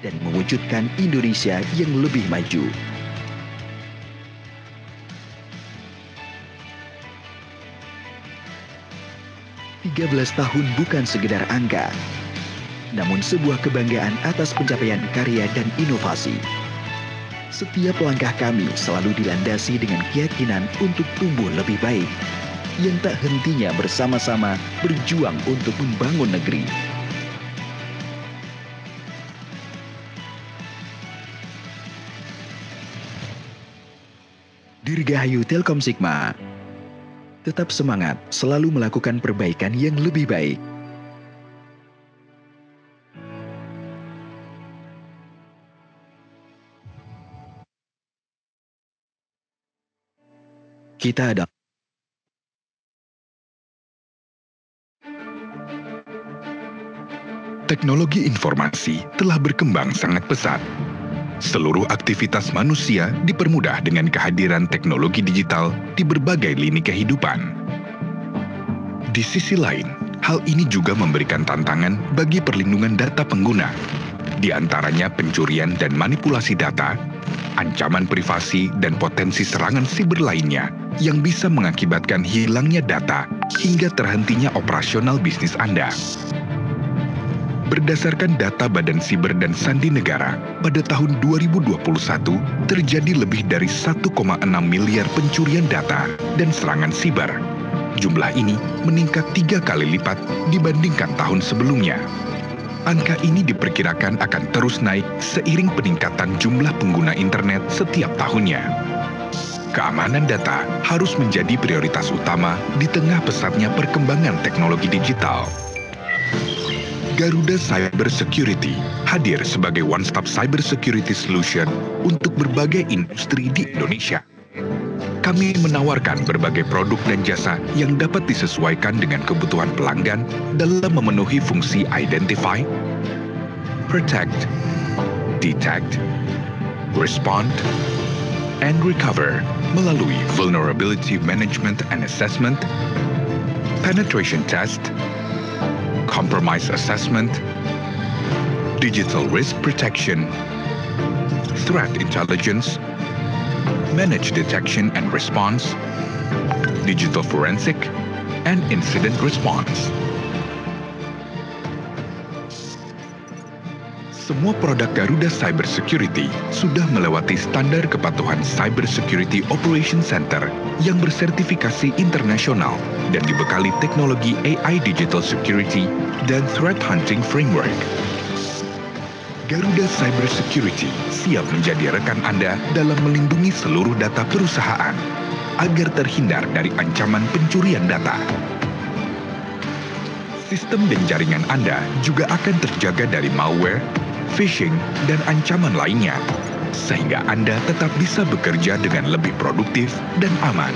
dan mewujudkan Indonesia yang lebih maju. Tiga belas tahun bukan sekedar angka, namun sebuah kebanggaan atas pencapaian karya dan inovasi. Setiap langkah kami selalu dilandasi dengan keyakinan untuk tumbuh lebih baik, yang tak hentinya bersama-sama berjuang untuk membangun negeri. Dirgahayu Telkom Sigma. Tetap semangat, selalu melakukan perbaikan yang lebih baik. Kita ada teknologi informasi telah berkembang sangat pesat. Seluruh aktivitas manusia dipermudah dengan kehadiran teknologi digital di berbagai lini kehidupan. Di sisi lain, hal ini juga memberikan tantangan bagi perlindungan data pengguna, di antaranya pencurian dan manipulasi data, ancaman privasi dan potensi serangan siber lainnya yang bisa mengakibatkan hilangnya data hingga terhentinya operasional bisnis Anda. Berdasarkan data Badan Siber dan Sandi Negara, pada tahun 2021 terjadi lebih dari 1,6 miliar pencurian data dan serangan siber. Jumlah ini meningkat 3 kali lipat dibandingkan tahun sebelumnya. Angka ini diperkirakan akan terus naik seiring peningkatan jumlah pengguna internet setiap tahunnya. Keamanan data harus menjadi prioritas utama di tengah pesatnya perkembangan teknologi digital. Garuda Cyber Security hadir sebagai one-stop cyber security solution untuk berbagai industri di Indonesia. Kami menawarkan berbagai produk dan jasa yang dapat disesuaikan dengan kebutuhan pelanggan dalam memenuhi fungsi identify, protect, detect, respond, and recover melalui vulnerability management and assessment, penetration test, compromise assessment, digital risk protection, threat intelligence, managed detection and response, digital forensic, and incident response. Semua produk Garuda Cyber Security sudah melewati standar kepatuhan Cyber Security Operation Center yang bersertifikasi internasional dan dibekali teknologi AI Digital Security dan Threat Hunting Framework. Garuda Cyber Security siap menjadi rekan Anda dalam melindungi seluruh data perusahaan agar terhindar dari ancaman pencurian data. Sistem dan jaringan Anda juga akan terjaga dari malware, phishing, dan ancaman lainnya, sehingga Anda tetap bisa bekerja dengan lebih produktif dan aman.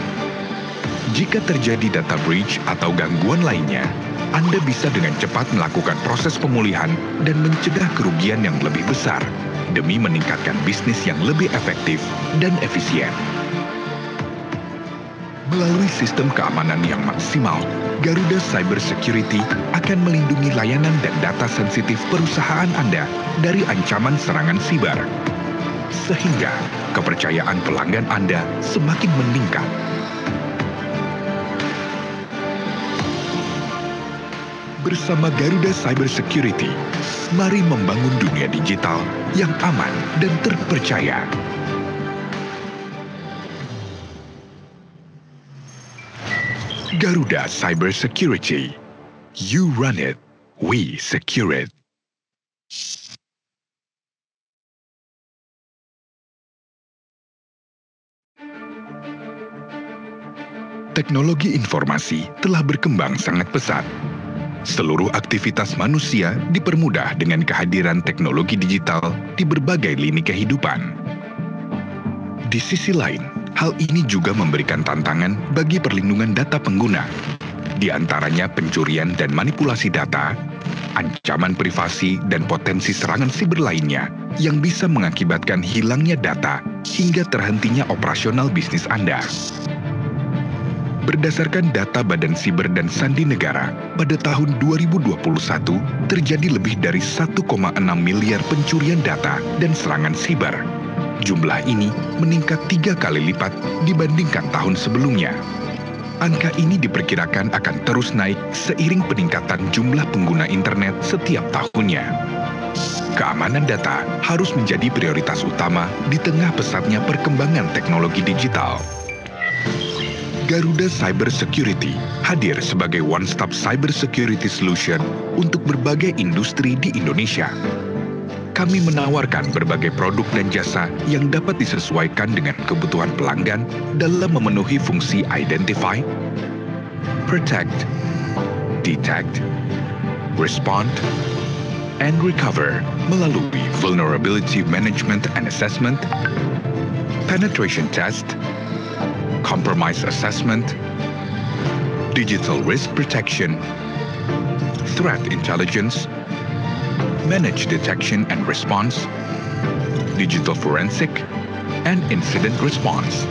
Jika terjadi data breach atau gangguan lainnya, Anda bisa dengan cepat melakukan proses pemulihan dan mencegah kerugian yang lebih besar demi meningkatkan bisnis yang lebih efektif dan efisien. Melalui sistem keamanan yang maksimal, Garuda Cyber Security akan melindungi layanan dan data sensitif perusahaan Anda dari ancaman serangan siber, sehingga kepercayaan pelanggan Anda semakin meningkat. Bersama Garuda Cyber Security, mari membangun dunia digital yang aman dan terpercaya. Garuda Cyber Security. You run it, we secure it. Teknologi informasi telah berkembang sangat pesat. Seluruh aktivitas manusia dipermudah dengan kehadiran teknologi digital di berbagai lini kehidupan. Di sisi lain, hal ini juga memberikan tantangan bagi perlindungan data pengguna, di antaranya pencurian dan manipulasi data, ancaman privasi dan potensi serangan siber lainnya yang bisa mengakibatkan hilangnya data hingga terhentinya operasional bisnis Anda. Berdasarkan data Badan Siber dan Sandi Negara, pada tahun 2021 terjadi lebih dari 1,6 miliar pencurian data dan serangan siber. Jumlah ini meningkat 3 kali lipat dibandingkan tahun sebelumnya. Angka ini diperkirakan akan terus naik seiring peningkatan jumlah pengguna internet setiap tahunnya. Keamanan data harus menjadi prioritas utama di tengah pesatnya perkembangan teknologi digital. Garuda Cyber Security hadir sebagai one-stop cyber security solution untuk berbagai industri di Indonesia. Kami menawarkan berbagai produk dan jasa yang dapat disesuaikan dengan kebutuhan pelanggan dalam memenuhi fungsi identify, protect, detect, respond, and recover melalui vulnerability management and assessment, penetration test, compromise assessment, digital risk protection, threat intelligence, managed detection and response, digital forensic, and incident response.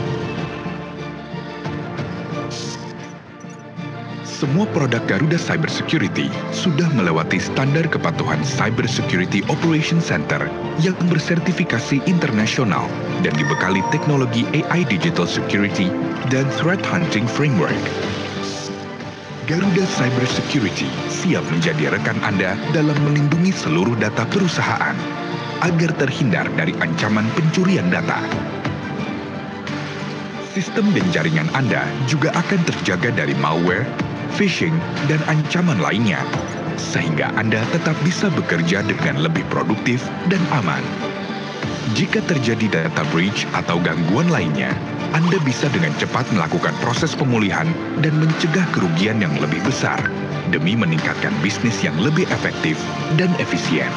Semua produk Garuda Cyber Security sudah melewati standar kepatuhan Cyber Security Operation Center yang bersertifikasi internasional dan dibekali teknologi AI Digital Security dan Threat Hunting Framework. Garuda Cyber Security siap menjadi rekan Anda dalam melindungi seluruh data perusahaan agar terhindar dari ancaman pencurian data. Sistem dan jaringan Anda juga akan terjaga dari malware, phishing, dan ancaman lainnya, sehingga Anda tetap bisa bekerja dengan lebih produktif dan aman. Jika terjadi data breach atau gangguan lainnya, Anda bisa dengan cepat melakukan proses pemulihan dan mencegah kerugian yang lebih besar demi meningkatkan bisnis yang lebih efektif dan efisien.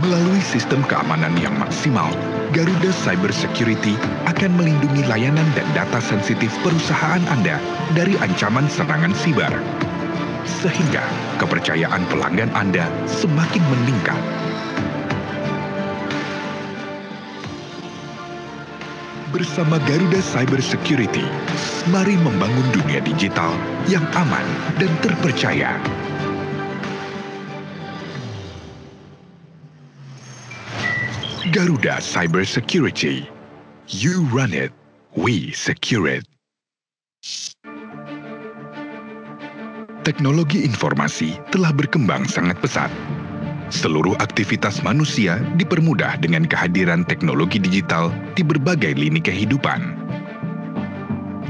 Melalui sistem keamanan yang maksimal, Garuda Cyber Security akan melindungi layanan dan data sensitif perusahaan Anda dari ancaman serangan siber, sehingga kepercayaan pelanggan Anda semakin meningkat. Bersama Garuda Cyber Security, mari membangun dunia digital yang aman dan terpercaya. Garuda Cyber Security. You run it, we secure it. Teknologi informasi telah berkembang sangat pesat. Seluruh aktivitas manusia dipermudah dengan kehadiran teknologi digital di berbagai lini kehidupan.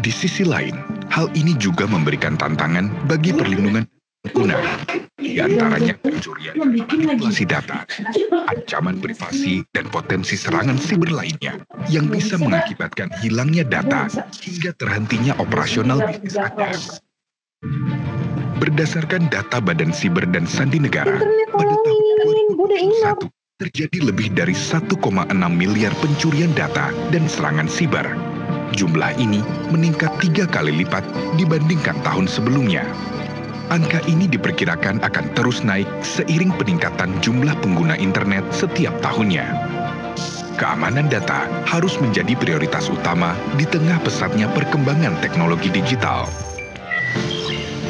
Di sisi lain, hal ini juga memberikan tantangan bagi perlindungan pengguna, di antaranya pencurian dan manipulasi data, ancaman privasi, dan potensi serangan siber lainnya yang bisa mengakibatkan hilangnya data hingga terhentinya operasional bisnis Anda. Berdasarkan data Badan Siber dan Sandi Negara, pada tahun 2021 terjadi lebih dari 1,6 miliar pencurian data dan serangan siber. Jumlah ini meningkat 3 kali lipat dibandingkan tahun sebelumnya. Angka ini diperkirakan akan terus naik seiring peningkatan jumlah pengguna internet setiap tahunnya. Keamanan data harus menjadi prioritas utama di tengah pesatnya perkembangan teknologi digital.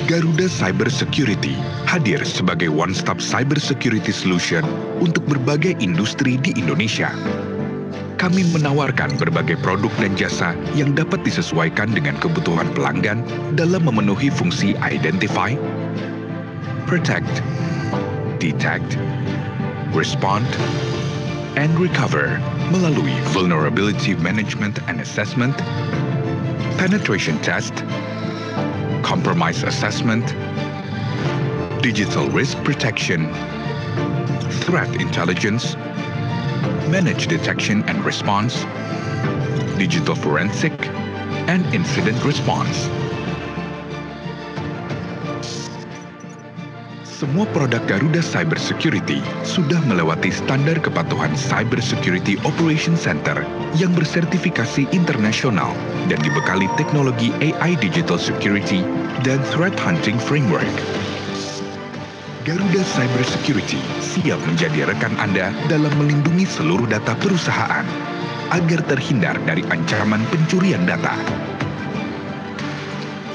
Garuda Cyber Security hadir sebagai one-stop cyber security solution untuk berbagai industri di Indonesia. Kami menawarkan berbagai produk dan jasa yang dapat disesuaikan dengan kebutuhan pelanggan dalam memenuhi fungsi identify, protect, detect, respond, and recover melalui vulnerability management and assessment, penetration test, compromise assessment, digital risk protection, threat intelligence, managed detection and response, digital forensic, and incident response. Semua produk Garuda Cyber Security sudah melewati standar kepatuhan Cyber Security Operation Center yang bersertifikasi internasional dan dibekali teknologi AI Digital Security dan Threat Hunting Framework. Garuda Cyber Security siap menjadi rekan Anda dalam melindungi seluruh data perusahaan agar terhindar dari ancaman pencurian data.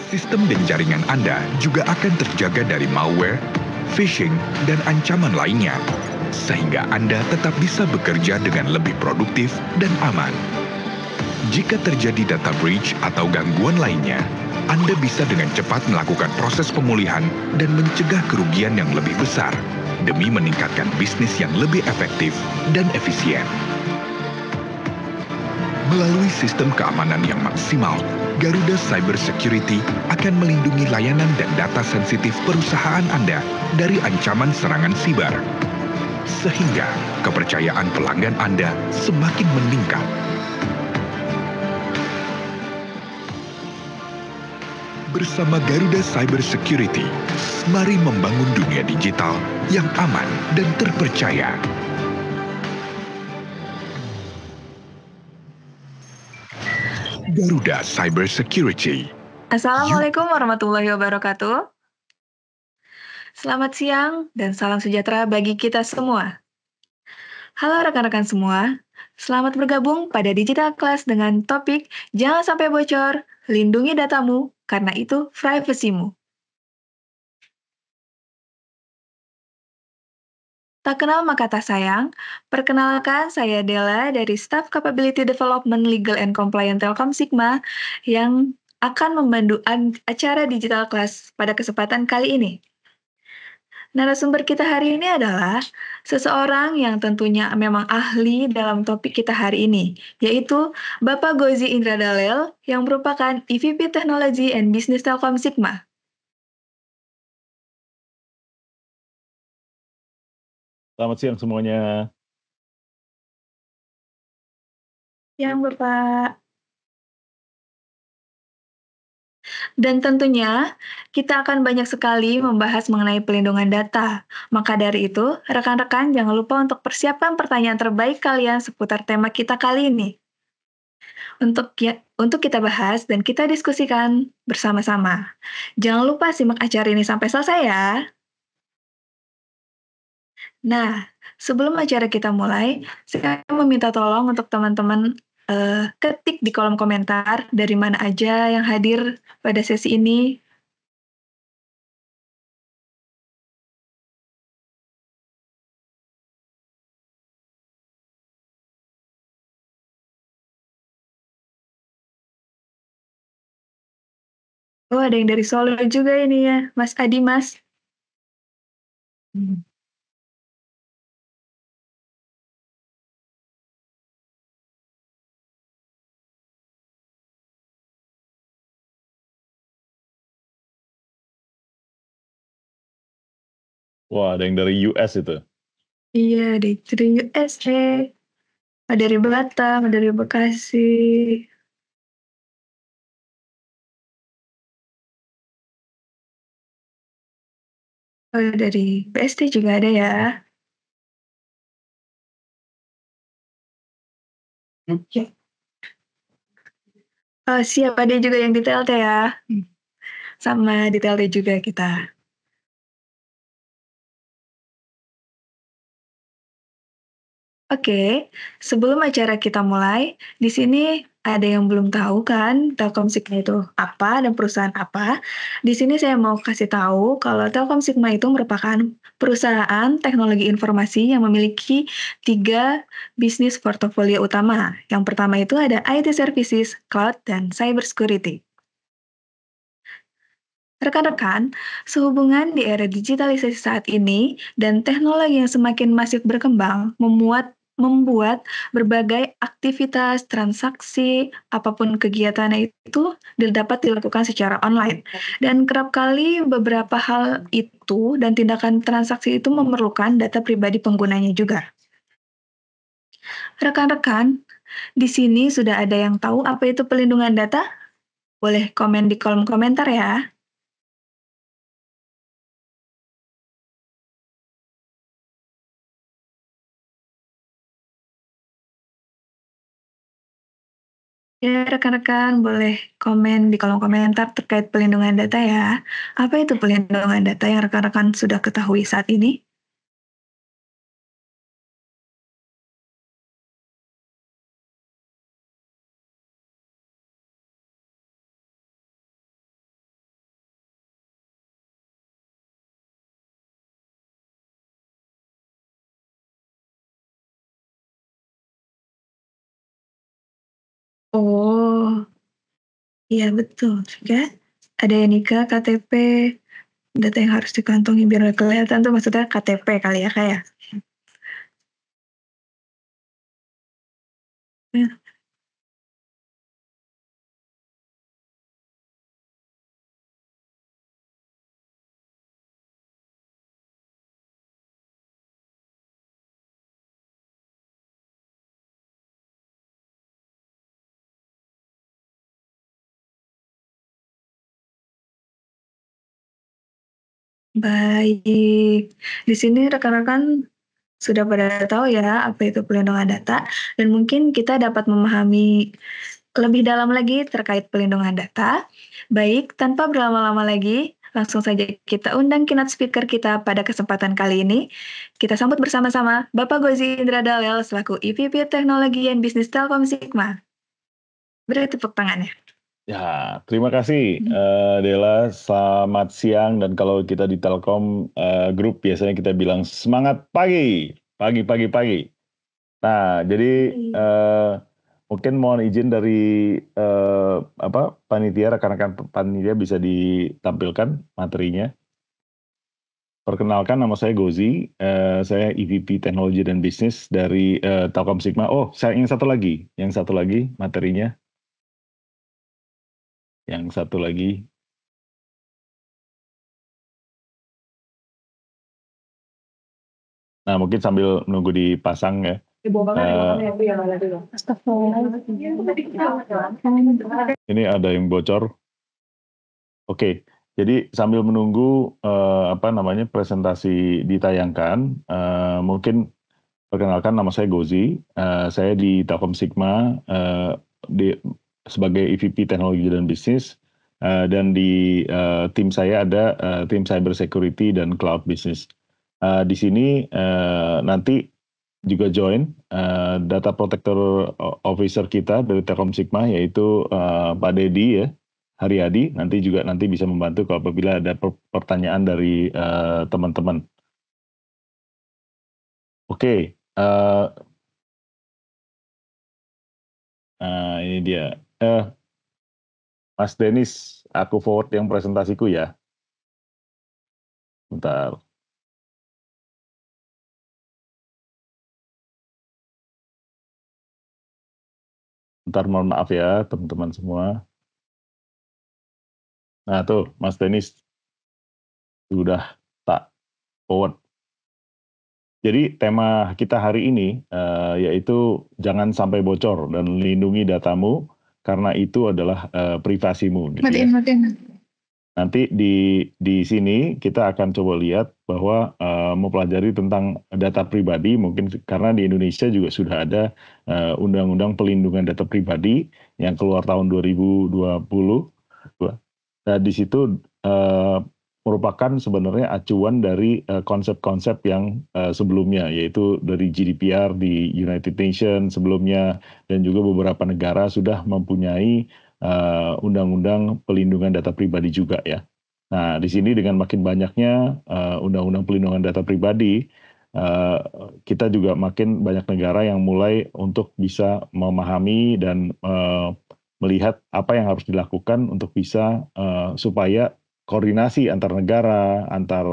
Sistem dan jaringan Anda juga akan terjaga dari malware, phishing, dan ancaman lainnya, sehingga Anda tetap bisa bekerja dengan lebih produktif dan aman. Jika terjadi data breach atau gangguan lainnya, Anda bisa dengan cepat melakukan proses pemulihan dan mencegah kerugian yang lebih besar demi meningkatkan bisnis yang lebih efektif dan efisien. Melalui sistem keamanan yang maksimal, Garuda Cyber Security akan melindungi layanan dan data sensitif perusahaan Anda dari ancaman serangan siber, sehingga kepercayaan pelanggan Anda semakin meningkat. Bersama Garuda Cyber Security, mari membangun dunia digital yang aman dan terpercaya. Garuda Cyber Security. Assalamualaikum warahmatullahi wabarakatuh. Selamat siang dan salam sejahtera bagi kita semua. Halo rekan-rekan semua, selamat bergabung pada Digital Class dengan topik Jangan Sampai Bocor, Lindungi Datamu, karena itu privasimu. Tak kenal maka tak sayang, perkenalkan saya Della dari Staff Capability Development Legal and Compliance Telkom Sigma yang akan memandu acara Digital Class pada kesempatan kali ini. Narasumber kita hari ini adalah seseorang yang tentunya memang ahli dalam topik kita hari ini, yaitu Bapak Gozi Indra Dalel yang merupakan EVP Technology and Business Telkom Sigma. Selamat siang semuanya. Yang Bapak. Dan tentunya kita akan banyak sekali membahas mengenai pelindungan data. Maka dari itu, rekan-rekan jangan lupa untuk persiapkan pertanyaan terbaik kalian seputar tema kita kali ini. Untuk kita bahas dan kita diskusikan bersama-sama. Jangan lupa simak acara ini sampai selesai ya. Nah, sebelum acara kita mulai, saya meminta tolong untuk teman-teman ketik di kolom komentar dari mana aja yang hadir pada sesi ini. Oh, ada yang dari Solo juga ini ya, Mas Adi, Mas. Wah, ada yang dari US itu. Iya, dari USA. Dari Batam, dari Bekasi. Oh, dari BST juga ada ya. Oke. Siap, ada juga yang di TLT ya. Sama di TLT juga kita. Oke, sebelum acara kita mulai, di sini ada yang belum tahu kan Telkom Sigma itu apa dan perusahaan apa. Di sini saya mau kasih tahu kalau Telkom Sigma itu merupakan perusahaan teknologi informasi yang memiliki 3 bisnis portofolio utama. Yang pertama itu ada IT Services, Cloud, dan Cyber Security. Rekan-rekan, sehubungan di era digitalisasi saat ini dan teknologi yang semakin masif berkembang membuat berbagai aktivitas, transaksi, apapun kegiatannya itu dapat dilakukan secara online. Dan kerap kali beberapa hal itu dan tindakan transaksi itu memerlukan data pribadi penggunanya juga. Rekan-rekan, di sini sudah ada yang tahu apa itu pelindungan data? Boleh komen di kolom komentar ya. Ya, rekan-rekan boleh komen di kolom komentar terkait pelindungan data ya. Apa itu pelindungan data yang rekan-rekan sudah ketahui saat ini? Iya betul juga. Ada NIK, KTP, data yang harus dikantongi biar nggak kelihatan tuh maksudnya KTP kali ya Kak ya? Ya. Baik. Di sini rekan-rekan sudah pada tahu ya apa itu pelindungan data dan mungkin kita dapat memahami lebih dalam lagi terkait pelindungan data. Baik, tanpa berlama-lama lagi, langsung saja kita undang keynote speaker kita pada kesempatan kali ini. Kita sambut bersama-sama Bapak Gozi Indra Dalel selaku EVP Teknologi dan Bisnis Telkom Sigma. Beri tepuk tangannya. Ya, terima kasih Dela. Selamat siang, dan kalau kita di Telkom Group biasanya kita bilang semangat pagi, pagi. Nah, jadi mungkin mohon izin dari panitia, rekan-rekan panitia bisa ditampilkan materinya. Perkenalkan, nama saya Gozi, saya EVP Teknologi dan Bisnis dari Telkom Sigma. Oh, yang satu lagi materinya. Yang satu lagi. Nah, mungkin sambil menunggu dipasang ya. Ini ada yang bocor. Oke, jadi sambil menunggu presentasi ditayangkan, mungkin perkenalkan, nama saya Gozi, saya di Telkom Sigma sebagai EVP Teknologi dan Bisnis, dan di tim saya ada tim Cyber Security dan Cloud Business. Di sini nanti juga join Data Protector Officer kita dari Telkom Sigma, yaitu Pak Dedi ya, Haryadi, nanti bisa membantu kalau apabila ada pertanyaan dari teman-teman. Oke, ini dia. Mas Denis, aku forward yang presentasiku ya. Bentar. Bentar, mohon maaf ya teman-teman semua. Nah tuh, Mas Denis sudah tak forward. Jadi tema kita hari ini yaitu jangan sampai bocor dan lindungi datamu karena itu adalah privasimu. Gitu ya. Nanti di sini kita akan coba lihat bahwa mempelajari tentang data pribadi, mungkin karena di Indonesia juga sudah ada Undang-Undang Pelindungan Data Pribadi yang keluar tahun 2020. Nah, di situ merupakan sebenarnya acuan dari konsep-konsep yang sebelumnya, yaitu dari GDPR di United Nations sebelumnya, dan juga beberapa negara sudah mempunyai undang-undang pelindungan data pribadi juga ya. Nah, di sini dengan makin banyaknya undang-undang pelindungan data pribadi, kita juga makin banyak negara yang mulai untuk bisa memahami dan melihat apa yang harus dilakukan untuk bisa supaya koordinasi antar negara, antar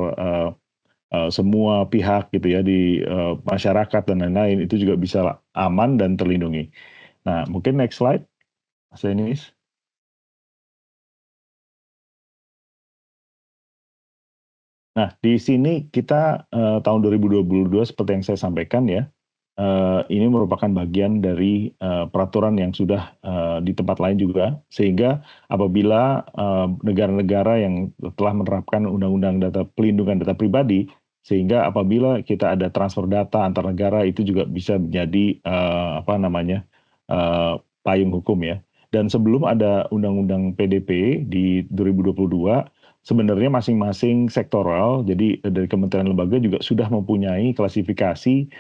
semua pihak gitu ya di masyarakat dan lain-lain itu juga bisa aman dan terlindungi. Nah, mungkin next slide, Mas Denis. Nah, di sini kita tahun 2022 seperti yang saya sampaikan ya, ini merupakan bagian dari peraturan yang sudah di tempat lain juga, sehingga apabila negara-negara yang telah menerapkan undang-undang pelindungan data pribadi, sehingga apabila kita ada transfer data antar negara itu juga bisa menjadi payung hukum ya. Dan sebelum ada undang-undang PDP di 2022, sebenarnya masing-masing sektoral, jadi dari kementerian lembaga juga sudah mempunyai klasifikasi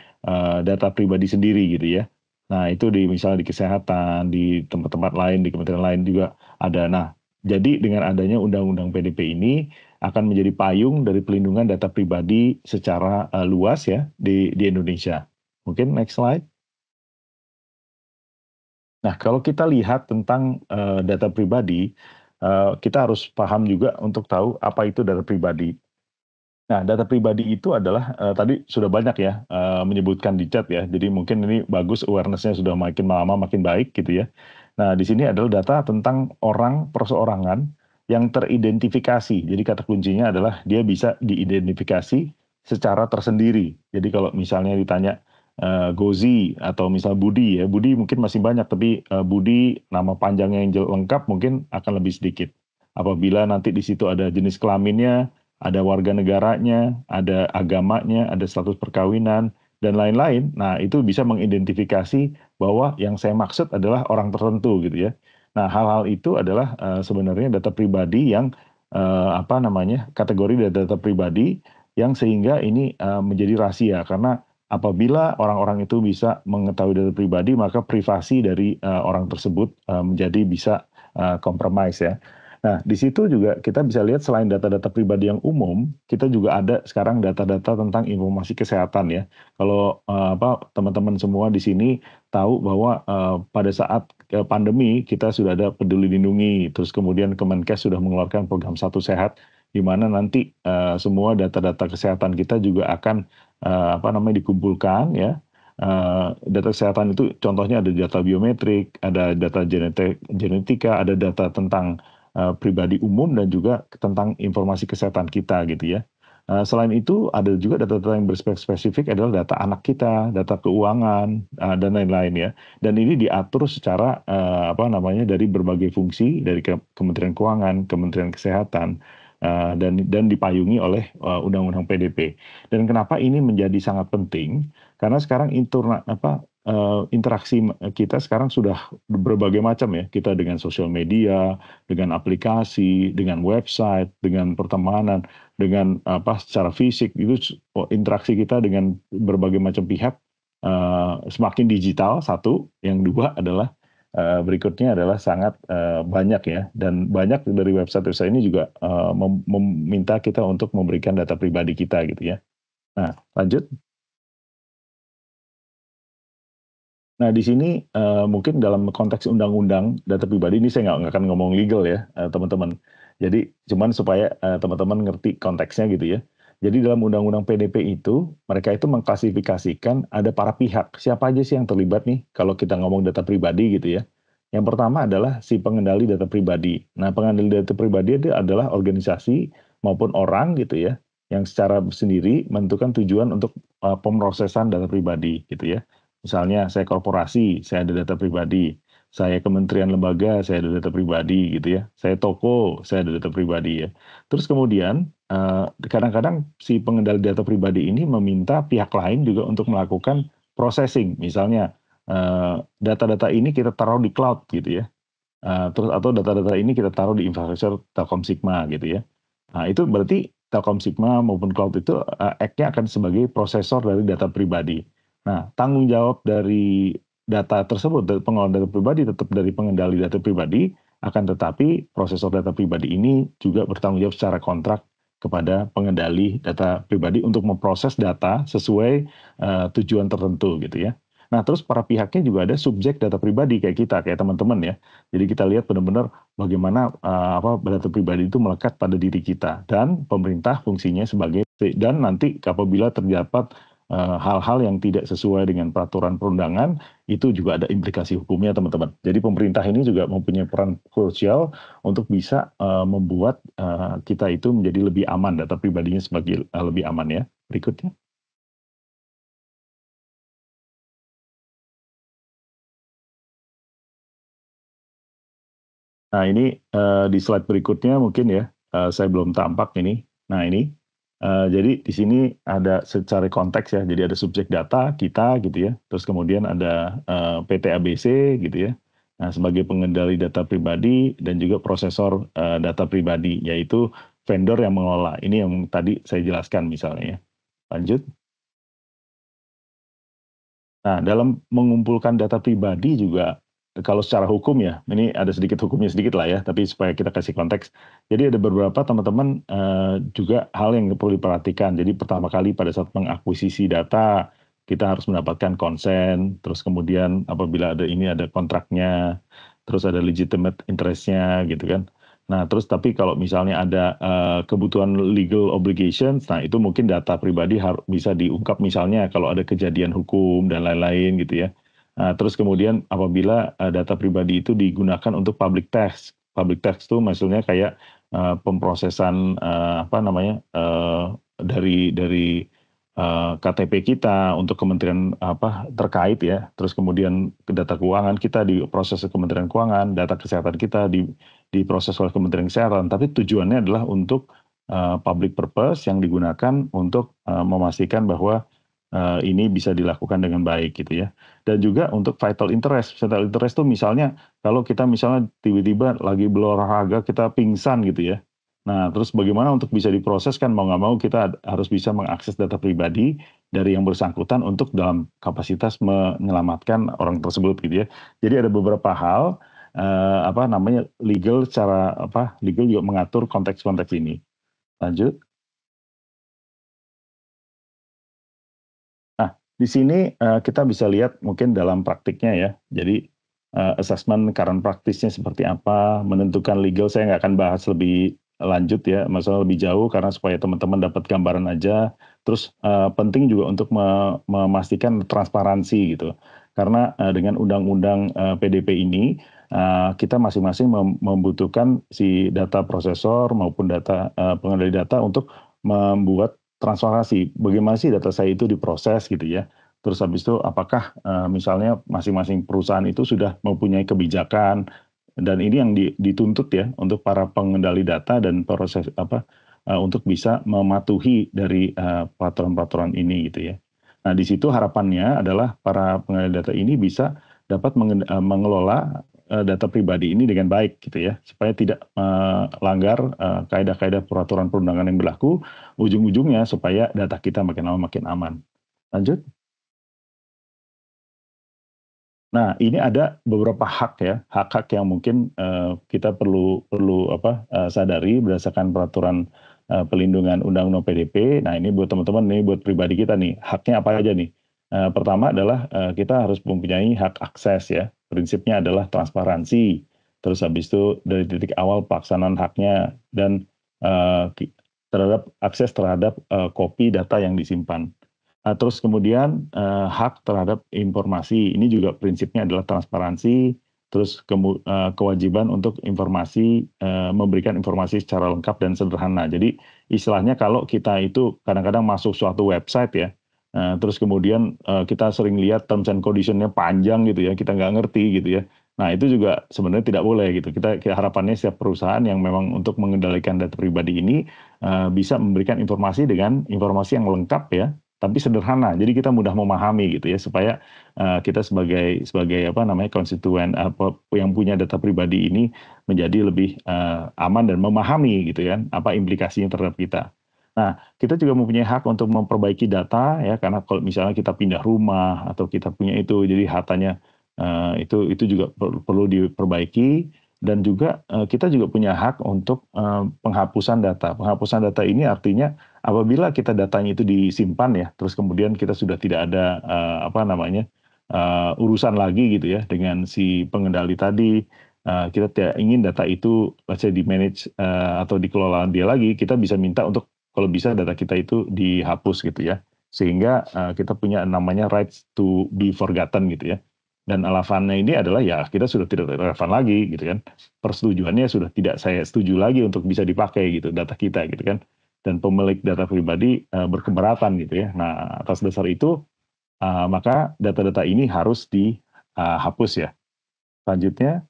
data pribadi sendiri gitu ya. Nah itu misalnya di kesehatan, di tempat-tempat lain, di kementerian lain juga ada. Nah jadi dengan adanya undang-undang PDP ini akan menjadi payung dari pelindungan data pribadi secara luas ya di Indonesia. Mungkin next slide. Nah, kalau kita lihat tentang data pribadi, kita harus paham juga untuk tahu apa itu data pribadi. Nah, data pribadi itu adalah tadi sudah banyak ya menyebutkan di chat ya. Jadi mungkin ini bagus awareness-nya sudah makin lama makin baik gitu ya. Nah, di sini adalah data tentang orang perseorangan yang teridentifikasi. Jadi kata kuncinya adalah dia bisa diidentifikasi secara tersendiri. Jadi kalau misalnya ditanya Gozi atau misal Budi ya, Budi mungkin masih banyak tapi Budi nama panjangnya yang lengkap mungkin akan lebih sedikit. Apabila nanti di situ ada jenis kelaminnya, ada warga negaranya, ada agamanya, ada status perkawinan, dan lain-lain. Nah, itu bisa mengidentifikasi bahwa yang saya maksud adalah orang tertentu gitu ya. Nah, hal-hal itu adalah sebenarnya data pribadi yang apa namanya kategori data pribadi yang sehingga ini menjadi rahasia karena apabila orang-orang itu bisa mengetahui data pribadi maka privasi dari orang tersebut menjadi bisa compromise ya. Nah, di situ juga kita bisa lihat selain data-data pribadi yang umum, kita juga ada sekarang data-data tentang informasi kesehatan ya. Kalau teman-teman semua di sini tahu bahwa pada saat pandemi kita sudah ada Peduli Lindungi, terus kemudian Kemenkes sudah mengeluarkan program Satu Sehat, di mana nanti semua data-data kesehatan kita juga akan dikumpulkan ya. Data kesehatan itu contohnya ada data biometrik, ada data genetika, ada data tentang pribadi umum dan juga tentang informasi kesehatan kita gitu ya. Selain itu ada juga data-data yang berspesifik adalah data anak kita, data keuangan dan lain-lain ya. Dan ini diatur secara dari berbagai fungsi dari Kementerian Keuangan, Kementerian Kesehatan dan dipayungi oleh Undang-Undang PDP. Dan kenapa ini menjadi sangat penting? Karena sekarang interaksi kita sekarang sudah berbagai macam ya. Kita dengan sosial media, dengan aplikasi, dengan website, dengan pertemanan, dengan secara fisik itu interaksi kita dengan berbagai macam pihak semakin digital satu. Yang dua adalah berikutnya adalah sangat banyak ya, dan banyak dari website-website ini juga meminta kita untuk memberikan data pribadi kita gitu ya. Nah, lanjut. Nah, di sini mungkin dalam konteks undang-undang data pribadi ini saya nggak akan ngomong legal ya, teman-teman. Jadi cuman supaya teman-teman ngerti konteksnya gitu ya. Jadi dalam undang-undang PDP itu, mereka itu mengklasifikasikan ada para pihak. Siapa aja sih yang terlibat nih kalau kita ngomong data pribadi gitu ya. Yang pertama adalah si pengendali data pribadi. Nah, pengendali data pribadi itu adalah organisasi maupun orang gitu ya, yang secara sendiri menentukan tujuan untuk pemrosesan data pribadi gitu ya. Misalnya saya korporasi, saya ada data pribadi. Saya kementerian lembaga, saya ada data pribadi gitu ya. Saya toko, saya ada data pribadi ya. Terus kemudian kadang-kadang si pengendali data pribadi ini meminta pihak lain juga untuk melakukan processing. Misalnya data-data ini kita taruh di cloud gitu ya. Terus atau data-data ini kita taruh di infrastruktur Telkom Sigma gitu ya. Nah, itu berarti Telkom Sigma maupun cloud itu act-nya akan sebagai prosesor dari data pribadi. Nah, tanggung jawab dari data tersebut, pengelolaan data pribadi tetap dari pengendali data pribadi, akan tetapi prosesor data pribadi ini juga bertanggung jawab secara kontrak kepada pengendali data pribadi untuk memproses data sesuai tujuan tertentu gitu ya. Nah, terus para pihaknya juga ada subjek data pribadi kayak kita, kayak teman-teman ya. Jadi kita lihat benar-benar bagaimana data pribadi itu melekat pada diri kita, dan pemerintah fungsinya sebagai, dan nanti apabila terdapat hal-hal yang tidak sesuai dengan peraturan perundangan, itu juga ada implikasi hukumnya teman-teman. Jadi pemerintah ini juga mempunyai peran krusial untuk bisa membuat kita itu menjadi lebih aman, data pribadinya sebagai lebih aman ya. Berikutnya. Nah, ini di slide berikutnya mungkin ya, saya belum tampak ini. Nah, ini. Jadi di sini ada secara konteks ya, jadi ada subjek data kita gitu ya, terus kemudian ada PT ABC gitu ya, nah sebagai pengendali data pribadi dan juga prosesor data pribadi, yaitu vendor yang mengelola. Ini yang tadi saya jelaskan misalnya ya. Lanjut. Nah, dalam mengumpulkan data pribadi juga, kalau secara hukum ya, ini ada sedikit hukumnya sedikit lah ya, tapi supaya kita kasih konteks. Jadi ada beberapa teman-teman juga hal yang perlu diperhatikan. Jadi pertama kali pada saat mengakuisisi data, kita harus mendapatkan konsen, terus kemudian apabila ada kontraknya, terus ada legitimate interest-nya gitu kan. Nah, terus tapi kalau misalnya ada kebutuhan legal obligations, nah itu mungkin data pribadi bisa diungkap misalnya kalau ada kejadian hukum dan lain-lain gitu ya. Nah, terus kemudian apabila data pribadi itu digunakan untuk public task. Public task itu maksudnya kayak pemrosesan dari KTP kita untuk kementerian terkait ya, terus kemudian data keuangan kita diproses ke Kementerian Keuangan, data kesehatan kita diproses oleh Kementerian Kesehatan, tapi tujuannya adalah untuk public purpose yang digunakan untuk memastikan bahwa ini bisa dilakukan dengan baik gitu ya. Dan juga untuk vital interest. Vital interest itu misalnya kalau kita misalnya tiba-tiba lagi berolahraga kita pingsan gitu ya. Nah, terus bagaimana untuk bisa diproses kan mau nggak mau kita harus bisa mengakses data pribadi dari yang bersangkutan untuk dalam kapasitas menyelamatkan orang tersebut gitu ya. Jadi ada beberapa hal legal legal juga mengatur konteks-konteks ini. Lanjut. Nah, di sini kita bisa lihat mungkin dalam praktiknya ya. Jadi assessment current practice-nya seperti apa, menentukan legal saya nggak akan bahas lebih lanjut ya, masalah lebih jauh karena supaya teman-teman dapat gambaran aja. Terus penting juga untuk memastikan transparansi gitu. Karena dengan undang-undang PDP ini kita masing-masing membutuhkan si data prosesor maupun data pengendali data untuk membuat transparansi. Bagaimana sih data saya itu diproses gitu ya. Terus habis itu apakah misalnya masing-masing perusahaan itu sudah mempunyai kebijakan dan ini yang dituntut ya untuk para pengendali data dan proses untuk bisa mematuhi dari peraturan-peraturan ini gitu ya. Nah, di situ harapannya adalah para pengendali data ini bisa dapat mengelola data pribadi ini dengan baik gitu ya, supaya tidak melanggar kaedah-kaedah peraturan perundangan yang berlaku, ujung-ujungnya supaya data kita makin lama makin aman. Lanjut. Nah, ini ada beberapa hak ya, hak-hak yang mungkin kita perlu sadari berdasarkan peraturan pelindungan Undang-Undang PDP. Nah, ini buat teman-teman nih, buat pribadi kita nih, haknya apa aja nih? Pertama adalah kita harus mempunyai hak akses ya. Prinsipnya adalah transparansi. Terus habis itu dari titik awal pelaksanaan haknya dan terhadap akses terhadap kopi data yang disimpan. Terus kemudian hak terhadap informasi, ini juga prinsipnya adalah transparansi, terus kewajiban untuk informasi, memberikan informasi secara lengkap dan sederhana. Jadi istilahnya kalau kita itu kadang-kadang masuk suatu website ya, terus kemudian kita sering lihat terms and condition-nya panjang gitu ya, kita nggak ngerti gitu ya. Nah itu juga sebenarnya tidak boleh gitu. Kita harapannya setiap perusahaan yang memang untuk mengendalikan data pribadi ini bisa memberikan informasi dengan informasi yang lengkap ya, tapi sederhana. Jadi kita mudah memahami gitu ya, supaya kita sebagai konstituen yang punya data pribadi ini menjadi lebih aman dan memahami gitu kan apa implikasinya terhadap kita. Nah, kita juga mempunyai hak untuk memperbaiki data ya, karena kalau misalnya kita pindah rumah atau kita punya itu, jadi hatanya itu juga perlu diperbaiki. Dan juga kita juga punya hak untuk penghapusan data. Penghapusan data ini artinya apabila kita datanya itu disimpan ya, terus kemudian kita sudah tidak ada urusan lagi gitu ya dengan si pengendali tadi, kita tidak ingin data itu di manage atau dikelola dia lagi, kita bisa minta untuk kalau bisa data kita itu dihapus gitu ya, sehingga kita punya namanya rights to be forgotten gitu ya. Dan alasannya ini adalah ya kita sudah tidak relevan lagi gitu kan, persetujuannya sudah tidak saya setuju lagi untuk bisa dipakai gitu data kita gitu kan, dan pemilik data pribadi berkeberatan gitu ya. Nah atas dasar itu maka data-data ini harus dihapus ya. Selanjutnya,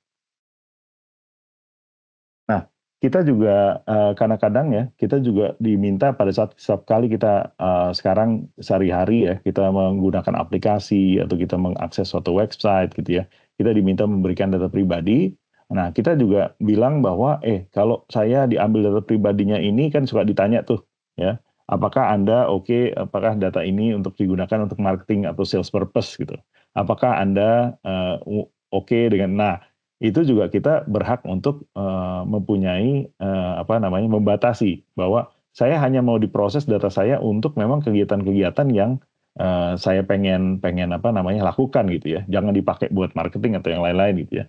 nah kita juga kadang-kadang ya kita juga diminta pada saat setiap kali kita sekarang sehari-hari ya kita menggunakan aplikasi atau kita mengakses suatu website gitu ya, kita diminta memberikan data pribadi. Nah kita juga bilang bahwa kalau saya diambil data pribadinya ini kan suka ditanya tuh ya, apakah Anda apakah data ini untuk digunakan untuk marketing atau sales purpose gitu, apakah Anda dengan itu juga kita berhak untuk mempunyai membatasi bahwa saya hanya mau diproses data saya untuk memang kegiatan-kegiatan yang saya pengen lakukan gitu ya. Jangan dipakai buat marketing atau yang lain-lain gitu ya.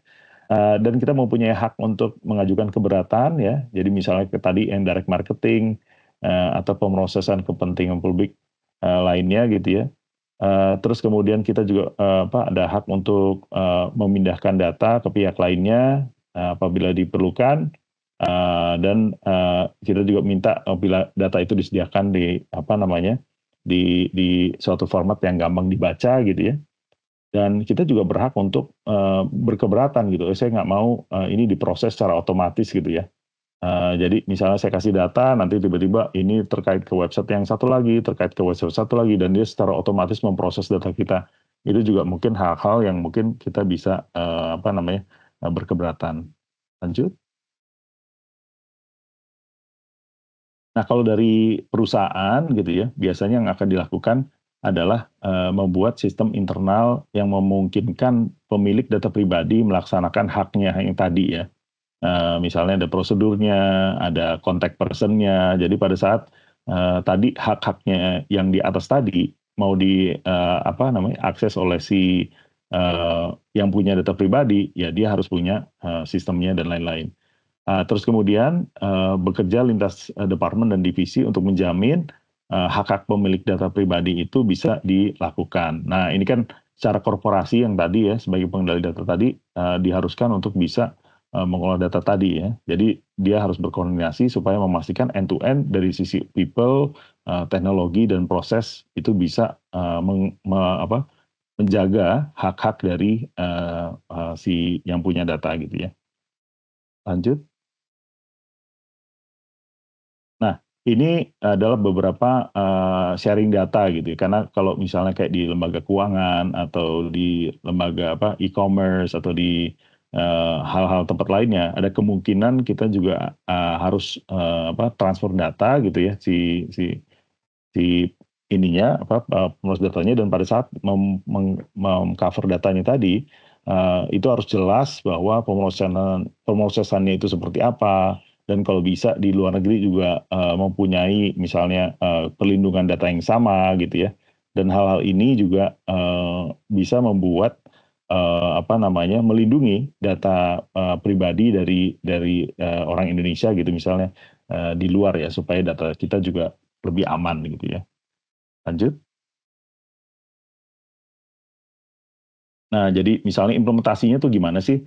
Dan kita mempunyai hak untuk mengajukan keberatan ya. Jadi misalnya tadi yang direct marketing atau pemrosesan kepentingan publik lainnya gitu ya. Terus kemudian kita juga ada hak untuk memindahkan data ke pihak lainnya apabila diperlukan. Dan kita juga minta apabila data itu disediakan di suatu format yang gampang dibaca gitu ya. Dan kita juga berhak untuk berkeberatan gitu. Saya nggak mau ini diproses secara otomatis gitu ya. Jadi misalnya saya kasih data, nanti tiba-tiba ini terkait ke website yang satu lagi, terkait ke website satu lagi, dan dia secara otomatis memproses data kita. Itu juga mungkin hal-hal yang mungkin kita bisa berkeberatan. Lanjut. Nah, kalau dari perusahaan gitu ya, biasanya yang akan dilakukan adalah membuat sistem internal yang memungkinkan pemilik data pribadi melaksanakan haknya yang tadi ya. Misalnya ada prosedurnya, ada contact person-nya. Jadi pada saat tadi hak-haknya yang di atas tadi mau akses oleh si yang punya data pribadi, ya dia harus punya sistemnya dan lain-lain. Terus kemudian bekerja lintas departemen dan divisi untuk menjamin hak-hak pemilik data pribadi itu bisa dilakukan. Nah, ini kan secara korporasi yang tadi ya sebagai pengendali data tadi diharuskan untuk bisa mengolah data tadi ya. Jadi dia harus berkoordinasi supaya memastikan end to end dari sisi people, teknologi dan proses itu bisa menjaga hak-hak dari si yang punya data gitu ya. Lanjut. Nah, ini adalah beberapa sharing data gitu ya. Karena kalau misalnya kayak di lembaga keuangan atau di lembaga e-commerce atau di hal-hal tempat lainnya, ada kemungkinan kita juga harus transfer data gitu ya si ininya proses datanya, dan pada saat mengcover datanya tadi itu harus jelas bahwa pemrosesannya itu seperti apa. Dan kalau bisa di luar negeri juga mempunyai misalnya perlindungan data yang sama gitu ya. Dan hal-hal ini juga bisa membuat melindungi data pribadi dari orang Indonesia gitu misalnya di luar ya, supaya data kita juga lebih aman gitu ya. Lanjut. Nah, jadi misalnya implementasinya tuh gimana sih?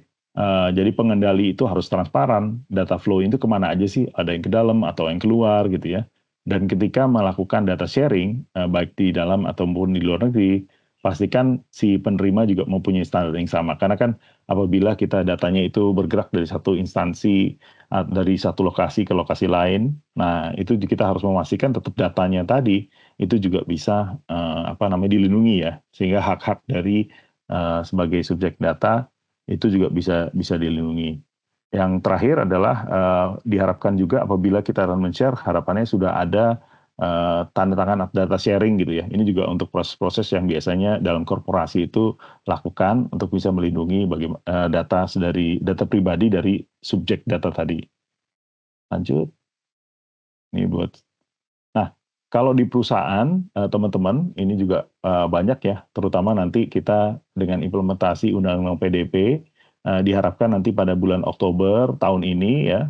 Jadi pengendali itu harus transparan, data flow itu kemana aja sih, ada yang ke dalam atau yang keluar gitu ya. Dan ketika melakukan data sharing, baik di dalam ataupun di luar negeri, pastikan si penerima juga mempunyai standar yang sama. Karena kan apabila kita datanya itu bergerak dari satu instansi, dari satu lokasi ke lokasi lain, nah itu kita harus memastikan tetap datanya tadi itu juga bisa dilindungi ya, sehingga hak-hak dari sebagai subjek data itu juga bisa dilindungi. Yang terakhir adalah diharapkan juga apabila kita akan men-share, harapannya sudah ada tanda tangan data sharing gitu ya. Ini juga untuk proses-proses yang biasanya dalam korporasi itu lakukan untuk bisa melindungi data pribadi dari subjek data tadi. Lanjut. Ini buat. Nah, kalau di perusahaan teman-teman ini juga banyak ya, terutama nanti kita dengan implementasi Undang-Undang PDP diharapkan nanti pada bulan Oktober tahun ini ya,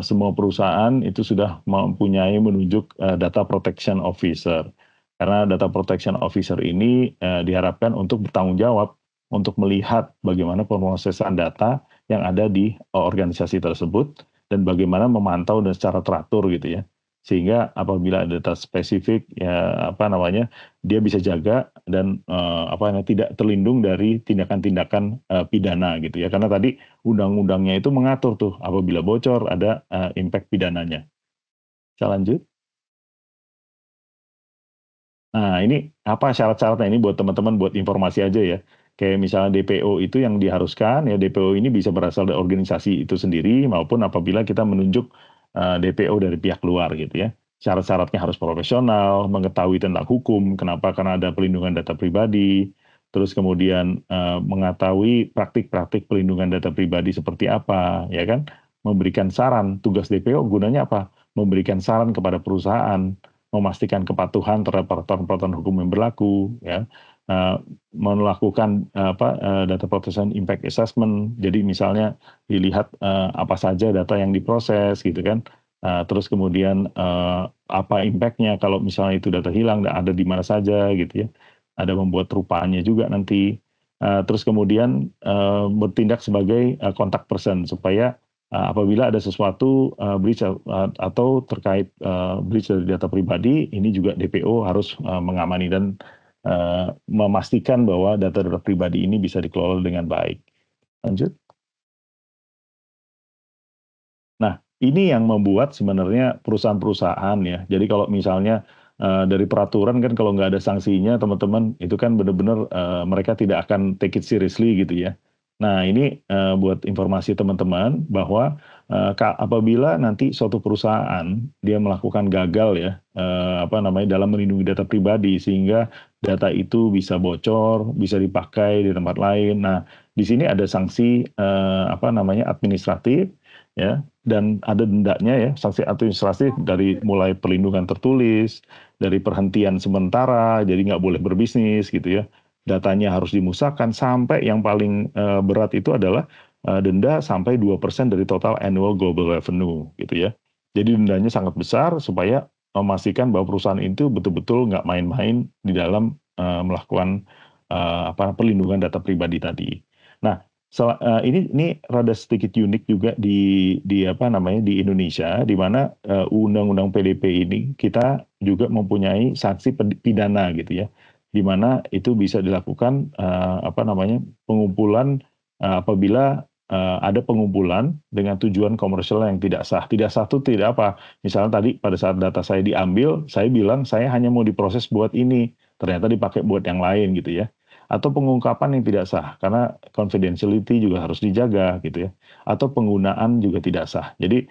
semua perusahaan itu sudah mempunyai menunjuk data protection officer. Karena data protection officer ini diharapkan untuk bertanggung jawab untuk melihat bagaimana pemrosesan data yang ada di organisasi tersebut dan bagaimana memantau dan secara teratur gitu ya. Sehingga apabila ada data spesifik ya dia bisa jaga dan tidak terlindung dari tindakan-tindakan pidana gitu ya. Karena tadi undang-undangnya itu mengatur tuh apabila bocor ada impact pidananya. Saya lanjut. Nah, ini apa syarat-syaratnya ini buat teman-teman, buat informasi aja ya. Kayak misalnya DPO itu yang diharuskan ya, DPO ini bisa berasal dari organisasi itu sendiri maupun apabila kita menunjuk DPO dari pihak luar gitu ya. Syarat-syaratnya harus profesional, mengetahui tentang hukum, kenapa? Karena ada pelindungan data pribadi, terus kemudian mengetahui praktik-praktik pelindungan data pribadi seperti apa, ya kan? Memberikan saran, tugas DPO gunanya apa? Memberikan saran kepada perusahaan memastikan kepatuhan terhadap peraturan-peraturan hukum yang berlaku, ya, melakukan data protection impact assessment. Jadi misalnya dilihat apa saja data yang diproses, gitu kan. Terus kemudian apa impact-nya kalau misalnya itu data hilang dan ada di mana saja, gitu ya. Ada membuat rupanya juga nanti. Terus kemudian bertindak sebagai contact person supaya apabila ada sesuatu breach atau terkait breach dari data pribadi, ini juga DPO harus mengamani dan memastikan bahwa data-data pribadi ini bisa dikelola dengan baik. Lanjut. Nah, ini yang membuat sebenarnya perusahaan-perusahaan ya. Jadi kalau misalnya dari peraturan kan kalau nggak ada sanksinya teman-teman, itu kan benar-benar mereka tidak akan take it seriously gitu ya. Nah ini buat informasi teman-teman bahwa apabila nanti suatu perusahaan dia melakukan gagal ya, dalam melindungi data pribadi sehingga data itu bisa bocor, bisa dipakai di tempat lain. Nah di sini ada sanksi administratif ya, dan ada dendanya ya, sanksi administratif dari mulai perlindungan tertulis, dari perhentian sementara, jadi nggak boleh berbisnis gitu ya. Datanya harus dimusnahkan sampai yang paling berat itu adalah denda sampai 2% dari total annual global revenue gitu ya. Jadi dendanya sangat besar supaya memastikan bahwa perusahaan itu betul-betul nggak main-main di dalam melakukan perlindungan data pribadi tadi. Nah, ini rada sedikit unik juga di Indonesia, di mana undang-undang PDP ini kita juga mempunyai sanksi pidana gitu ya, di mana itu bisa dilakukan pengumpulan apabila ada pengumpulan dengan tujuan komersial yang tidak sah. Tidak sah itu tidak apa? Misalnya tadi pada saat data saya diambil, saya bilang saya hanya mau diproses buat ini, ternyata dipakai buat yang lain gitu ya. Atau pengungkapan yang tidak sah, karena confidentiality juga harus dijaga gitu ya. Atau penggunaan juga tidak sah. Jadi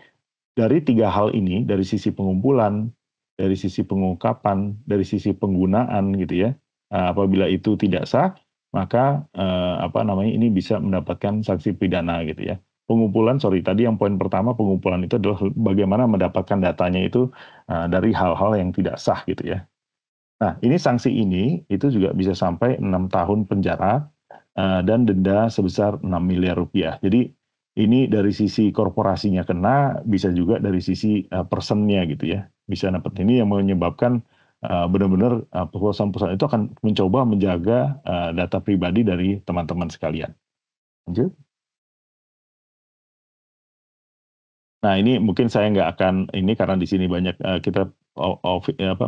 dari 3 hal ini, dari sisi pengumpulan, dari sisi pengungkapan, dari sisi penggunaan gitu ya, apabila itu tidak sah, maka ini bisa mendapatkan sanksi pidana gitu ya. Tadi yang poin pertama pengumpulan itu adalah bagaimana mendapatkan datanya itu dari hal-hal yang tidak sah gitu ya. Nah, ini sanksi ini itu juga bisa sampai 6 tahun penjara dan denda sebesar 6 miliar rupiah. Jadi ini dari sisi korporasinya kena, bisa juga dari sisi personnya gitu ya. Bisa dapat ini yang menyebabkan benar-benar perusahaan-perusahaan itu akan mencoba menjaga data pribadi dari teman-teman sekalian. Lanjut. Nah, ini mungkin saya nggak akan ini karena di sini banyak kita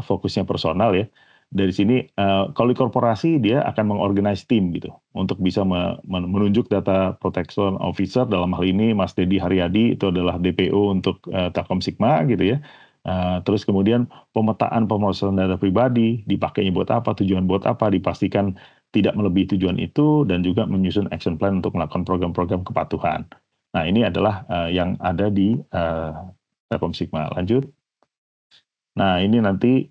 fokusnya personal ya. Dari sini kalau di korporasi dia akan mengorganize tim gitu untuk bisa menunjuk data protection officer, dalam hal ini Mas Dedi Haryadi itu adalah DPO untuk Telkom Sigma gitu ya. Terus kemudian pemetaan pemrosesan data pribadi, dipakainya buat apa, tujuan buat apa, dipastikan tidak melebihi tujuan itu, dan juga menyusun action plan untuk melakukan program-program kepatuhan. Nah, ini adalah yang ada di Telkom Sigma. Lanjut. Nah, ini nanti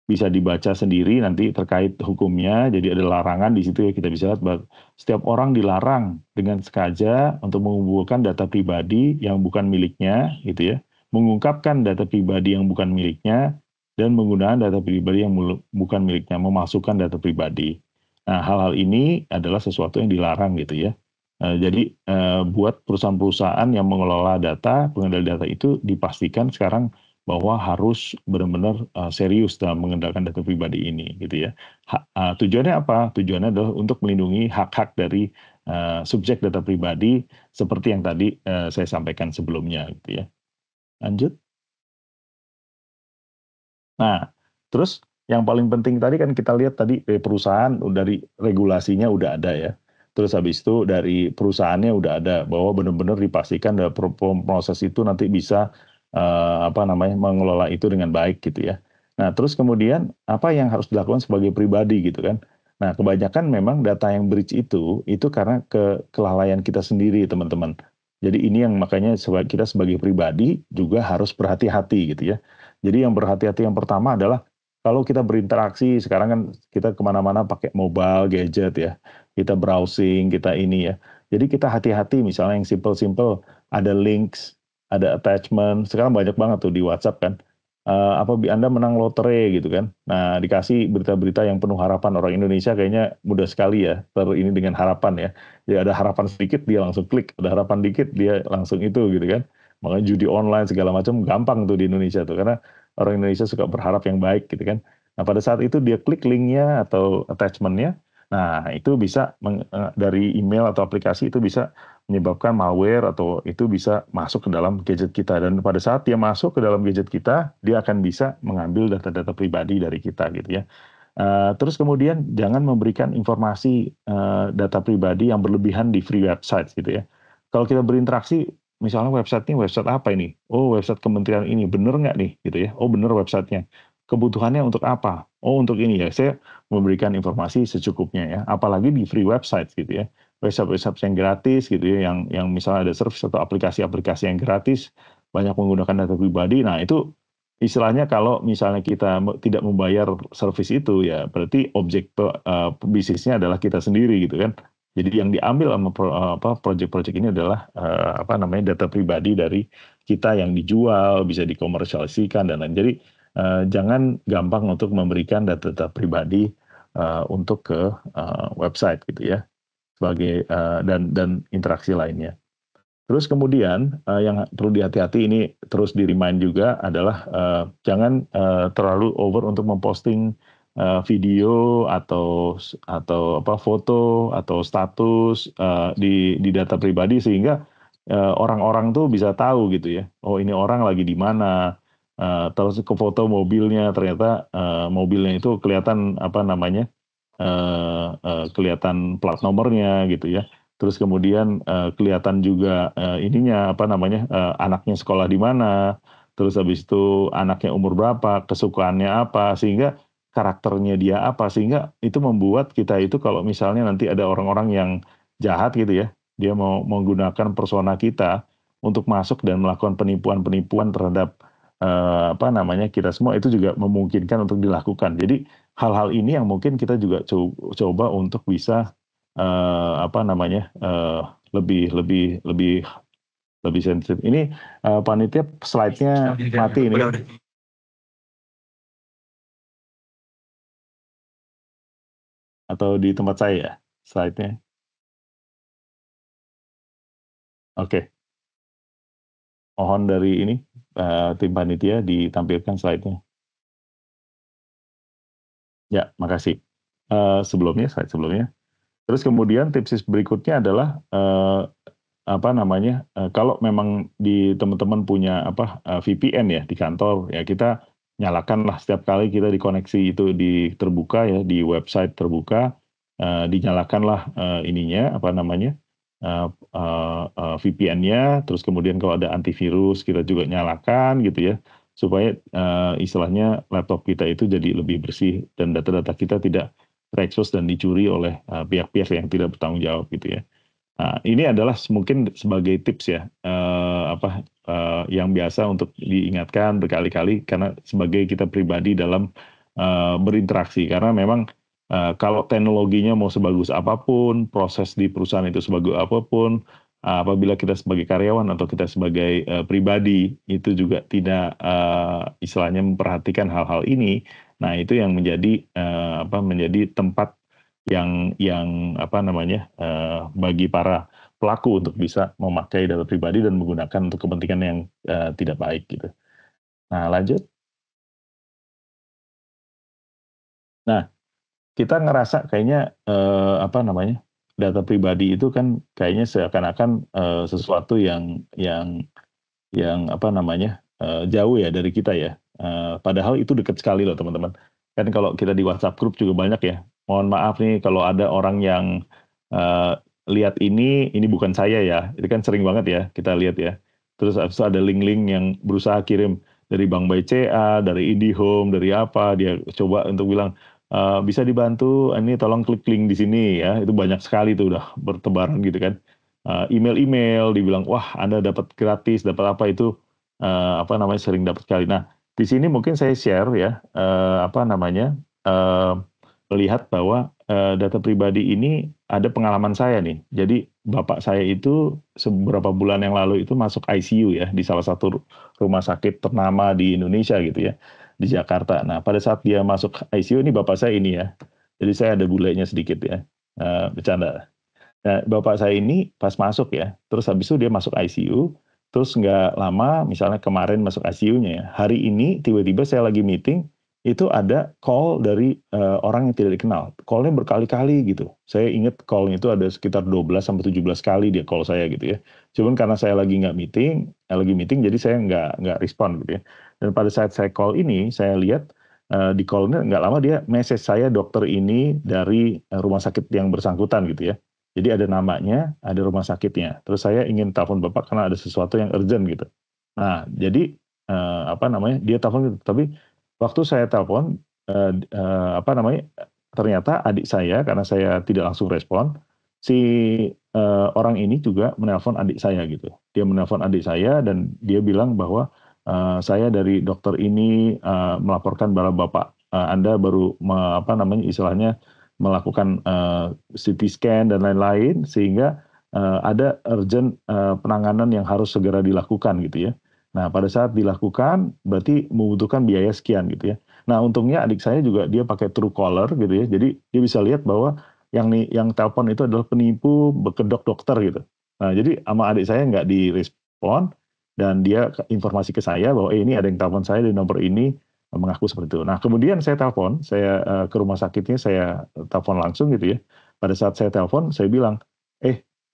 bisa dibaca sendiri nanti terkait hukumnya. Jadi ada larangan di situ ya, kita bisa lihat bahwa setiap orang dilarang dengan sengaja untuk mengumpulkan data pribadi yang bukan miliknya, gitu ya, mengungkapkan data pribadi yang bukan miliknya, dan menggunakan data pribadi yang bukan miliknya, memasukkan data pribadi. Nah, hal-hal ini adalah sesuatu yang dilarang gitu ya. Jadi buat perusahaan-perusahaan yang mengelola data, pengendali data itu dipastikan sekarang bahwa harus benar-benar serius dalam mengendalikan data pribadi ini gitu ya. Tujuannya apa? Tujuannya adalah untuk melindungi hak-hak dari subjek data pribadi seperti yang tadi saya sampaikan sebelumnya gitu ya. Lanjut. Nah, terus yang paling penting tadi kan kita lihat tadi perusahaan dari regulasinya udah ada ya. Terus habis itu dari perusahaannya udah ada bahwa benar-benar dipastikan proses itu nanti bisa mengelola itu dengan baik gitu ya. Nah, terus kemudian apa yang harus dilakukan sebagai pribadi gitu kan. Nah, kebanyakan memang data yang breach itu karena kelalaian kita sendiri, teman-teman. Jadi ini yang makanya kita sebagai pribadi juga harus berhati-hati gitu ya. Jadi yang berhati-hati yang pertama adalah kalau kita berinteraksi, sekarang kan kita kemana-mana pakai mobile, gadget ya. Kita browsing, kita ini ya. Jadi kita hati-hati misalnya yang simple-simple, ada links, ada attachment, sekarang banyak banget tuh di WhatsApp kan. Anda menang lotre gitu kan. Nah, dikasih berita-berita yang penuh harapan. Orang Indonesia kayaknya mudah sekali ya ini dengan harapan ya. Ya ada harapan sedikit dia langsung klik, ada harapan dikit dia langsung itu gitu kan. Makanya judi online segala macam gampang tuh di Indonesia tuh karena orang Indonesia suka berharap yang baik gitu kan. Nah, pada saat itu dia klik linknya atau attachment-nya, nah itu bisa dari email atau aplikasi itu bisa menyebabkan malware atau itu bisa masuk ke dalam gadget kita dan pada saat dia masuk ke dalam gadget kita dia akan bisa mengambil data-data pribadi dari kita gitu ya. Terus kemudian jangan memberikan informasi data pribadi yang berlebihan di free website gitu ya. Kalau kita berinteraksi misalnya website ini website apa ini? Oh website kementerian ini bener nggak nih gitu ya? Oh bener websitenya. Kebutuhannya untuk apa? Oh untuk ini ya. Saya memberikan informasi secukupnya ya. Apalagi di free website gitu ya website-website yang gratis gitu ya, yang misalnya ada service atau aplikasi-aplikasi yang gratis, banyak menggunakan data pribadi. Nah itu istilahnya kalau misalnya kita tidak membayar service itu ya berarti objek bisnisnya adalah kita sendiri gitu kan. Jadi yang diambil sama project-project ini adalah data pribadi dari kita yang dijual, bisa dikomersialisikan dan lain. Jadi jangan gampang untuk memberikan data-data pribadi untuk ke website gitu ya sebagai dan interaksi lainnya. Terus kemudian yang perlu dihati-hati ini terus di-remind juga adalah jangan terlalu over untuk memposting video atau foto atau status di data pribadi sehingga orang-orang tuh bisa tahu gitu ya. Oh ini orang lagi di mana. Terus ke foto mobilnya ternyata mobilnya itu kelihatan kelihatan plat nomornya gitu ya. Terus kemudian kelihatan juga anaknya sekolah di mana. Terus habis itu anaknya umur berapa, kesukaannya apa, sehingga karakternya dia apa, sehingga itu membuat kita itu kalau misalnya nanti ada orang-orang yang jahat gitu ya, dia mau menggunakan persona kita untuk masuk dan melakukan penipuan-penipuan terhadap kita semua itu juga memungkinkan untuk dilakukan. Jadi hal-hal ini yang mungkin kita juga coba untuk bisa lebih sensitif. Ini panitia slide-nya mati ini. Udah. Atau di tempat saya ya slide-nya. Oke. Mohon dari ini tim panitia ditampilkan slide-nya. Ya, makasih. Slide sebelumnya. Terus kemudian tips berikutnya adalah kalau memang di teman-teman punya VPN ya di kantor ya kita nyalakanlah setiap kali kita dikoneksi itu terbuka ya di website terbuka dinyalakanlah VPN-nya terus kemudian kalau ada antivirus kita juga nyalakan gitu ya supaya istilahnya laptop kita itu jadi lebih bersih dan data-data kita tidak terekspos dan dicuri oleh pihak-pihak yang tidak bertanggung jawab gitu ya. Nah, ini adalah mungkin sebagai tips ya yang biasa untuk diingatkan berkali-kali karena sebagai kita pribadi dalam berinteraksi karena memang kalau teknologinya mau sebagus apapun, proses di perusahaan itu sebagus apapun, apabila kita sebagai karyawan atau kita sebagai pribadi itu juga tidak istilahnya memperhatikan hal-hal ini, nah itu yang menjadi tempat yang bagi para pelaku untuk bisa memakai data pribadi dan menggunakan untuk kepentingan yang tidak baik gitu. Nah lanjut. Nah kita ngerasa kayaknya data pribadi itu kan kayaknya seakan-akan sesuatu yang jauh ya dari kita ya. Padahal itu dekat sekali loh teman-teman. Kan kalau kita di WhatsApp group juga banyak ya. Mohon maaf nih kalau ada orang yang lihat ini bukan saya ya. Itu kan sering banget ya kita lihat ya. Terus ada link-link yang berusaha kirim dari Bank BCA, dari IndiHome, dari apa. Dia coba untuk bilang, bisa dibantu, ini tolong klik link di sini ya. Itu banyak sekali tuh udah bertebaran gitu kan. Email-email, dibilang, wah Anda dapat gratis, dapat apa itu, sering dapat sekali. Nah, di sini mungkin saya share ya, melihat bahwa data pribadi ini ada pengalaman saya nih. Jadi bapak saya itu beberapa bulan yang lalu itu masuk ICU ya di salah satu rumah sakit ternama di Indonesia gitu ya, di Jakarta. Nah, pada saat dia masuk ICU, ini bapak saya ini ya. Jadi saya ada bulenya sedikit ya, bercanda. Nah, bapak saya ini pas masuk ya, terus habis itu dia masuk ICU, terus nggak lama, misalnya kemarin masuk ICU-nya ya, hari ini tiba-tiba saya lagi meeting, itu ada call dari orang yang tidak dikenal. Call-nya berkali-kali gitu. Saya ingat call-nya itu ada sekitar 12 sampai 17 kali dia call saya gitu ya. Cuman karena saya lagi nggak meeting, jadi saya nggak respon gitu ya. Dan pada saat saya call ini, saya lihat di call-nya nggak lama dia message saya dokter ini dari rumah sakit yang bersangkutan gitu ya. Jadi ada namanya, ada rumah sakitnya. Terus saya ingin telepon Bapak karena ada sesuatu yang urgent gitu. Nah, jadi dia telepon gitu. Tapi waktu saya telepon, ternyata adik saya, karena saya tidak langsung respon, si orang ini juga menelpon adik saya gitu. Dia menelpon adik saya dan dia bilang bahwa saya dari dokter ini melaporkan bahwa Bapak Anda baru istilahnya melakukan CT scan dan lain-lain, sehingga ada urgent penanganan yang harus segera dilakukan gitu ya. Nah, pada saat dilakukan berarti membutuhkan biaya sekian gitu ya. Nah, untungnya adik saya juga dia pakai Truecaller gitu ya. Jadi dia bisa lihat bahwa yang telepon itu adalah penipu berkedok dokter gitu. Nah, jadi sama adik saya nggak direspon dan dia informasi ke saya bahwa ini ada yang telepon saya di nomor ini, mengaku seperti itu. Nah, kemudian saya telepon, saya ke rumah sakitnya, saya telepon langsung gitu ya. Pada saat saya telepon, saya bilang,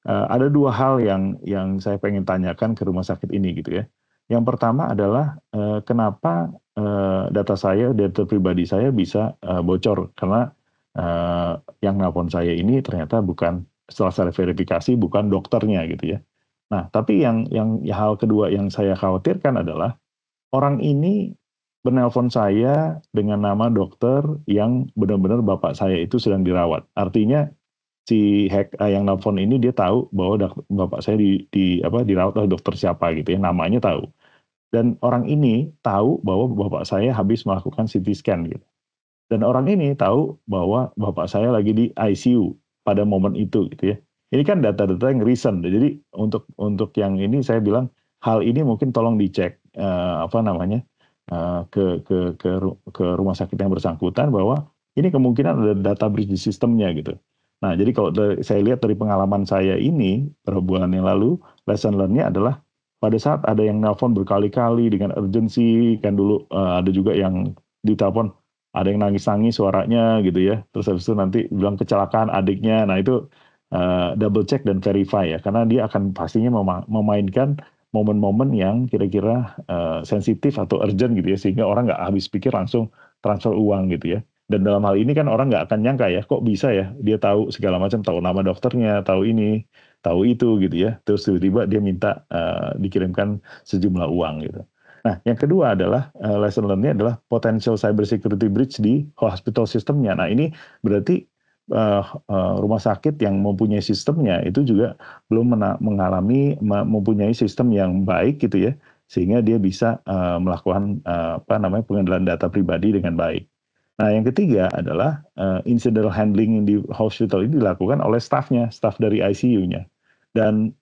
ada dua hal yang saya pengen tanyakan ke rumah sakit ini gitu ya. Yang pertama adalah kenapa data pribadi saya bisa bocor, karena yang nelpon saya ini ternyata bukan, setelah saya verifikasi, bukan dokternya gitu ya. Nah, tapi yang hal kedua yang saya khawatirkan adalah orang ini menelpon saya dengan nama dokter yang benar-benar bapak saya itu sedang dirawat. Artinya si yang nelpon ini dia tahu bahwa bapak saya dirawat oleh dokter siapa gitu ya, namanya tahu. Dan orang ini tahu bahwa bapak saya habis melakukan CT scan gitu. Dan orang ini tahu bahwa bapak saya lagi di ICU pada momen itu gitu ya. Ini kan data-data yang recent. Jadi untuk yang ini saya bilang hal ini mungkin tolong dicek ke rumah sakit yang bersangkutan, bahwa ini kemungkinan ada data breach di sistemnya gitu. Nah, jadi kalau saya lihat dari pengalaman saya ini beberapa bulan yang lalu, lesson learn-nya adalah pada saat ada yang nelpon berkali-kali dengan urgensi, kan dulu ada juga yang ditelepon ada yang nangis-nangis suaranya gitu ya, terus habis itu nanti bilang kecelakaan adiknya. Nah, itu double check dan verify ya, karena dia akan pastinya memainkan momen-momen yang kira-kira sensitif atau urgent gitu ya, sehingga orang nggak habis pikir langsung transfer uang gitu ya. Dan dalam hal ini kan orang nggak akan nyangka ya, kok bisa ya dia tahu segala macam, tahu nama dokternya, tahu ini, tahu itu gitu ya. Terus tiba-tiba dia minta dikirimkan sejumlah uang gitu. Nah, yang kedua adalah lesson learn-nya adalah potential cyber security breach di hospital systemnya. Nah, ini berarti rumah sakit yang mempunyai sistemnya itu juga belum mempunyai sistem yang baik gitu ya, sehingga dia bisa melakukan pengendalian data pribadi dengan baik. Nah, yang ketiga adalah incident handling di hospital ini dilakukan oleh staff dari ICU-nya. Dan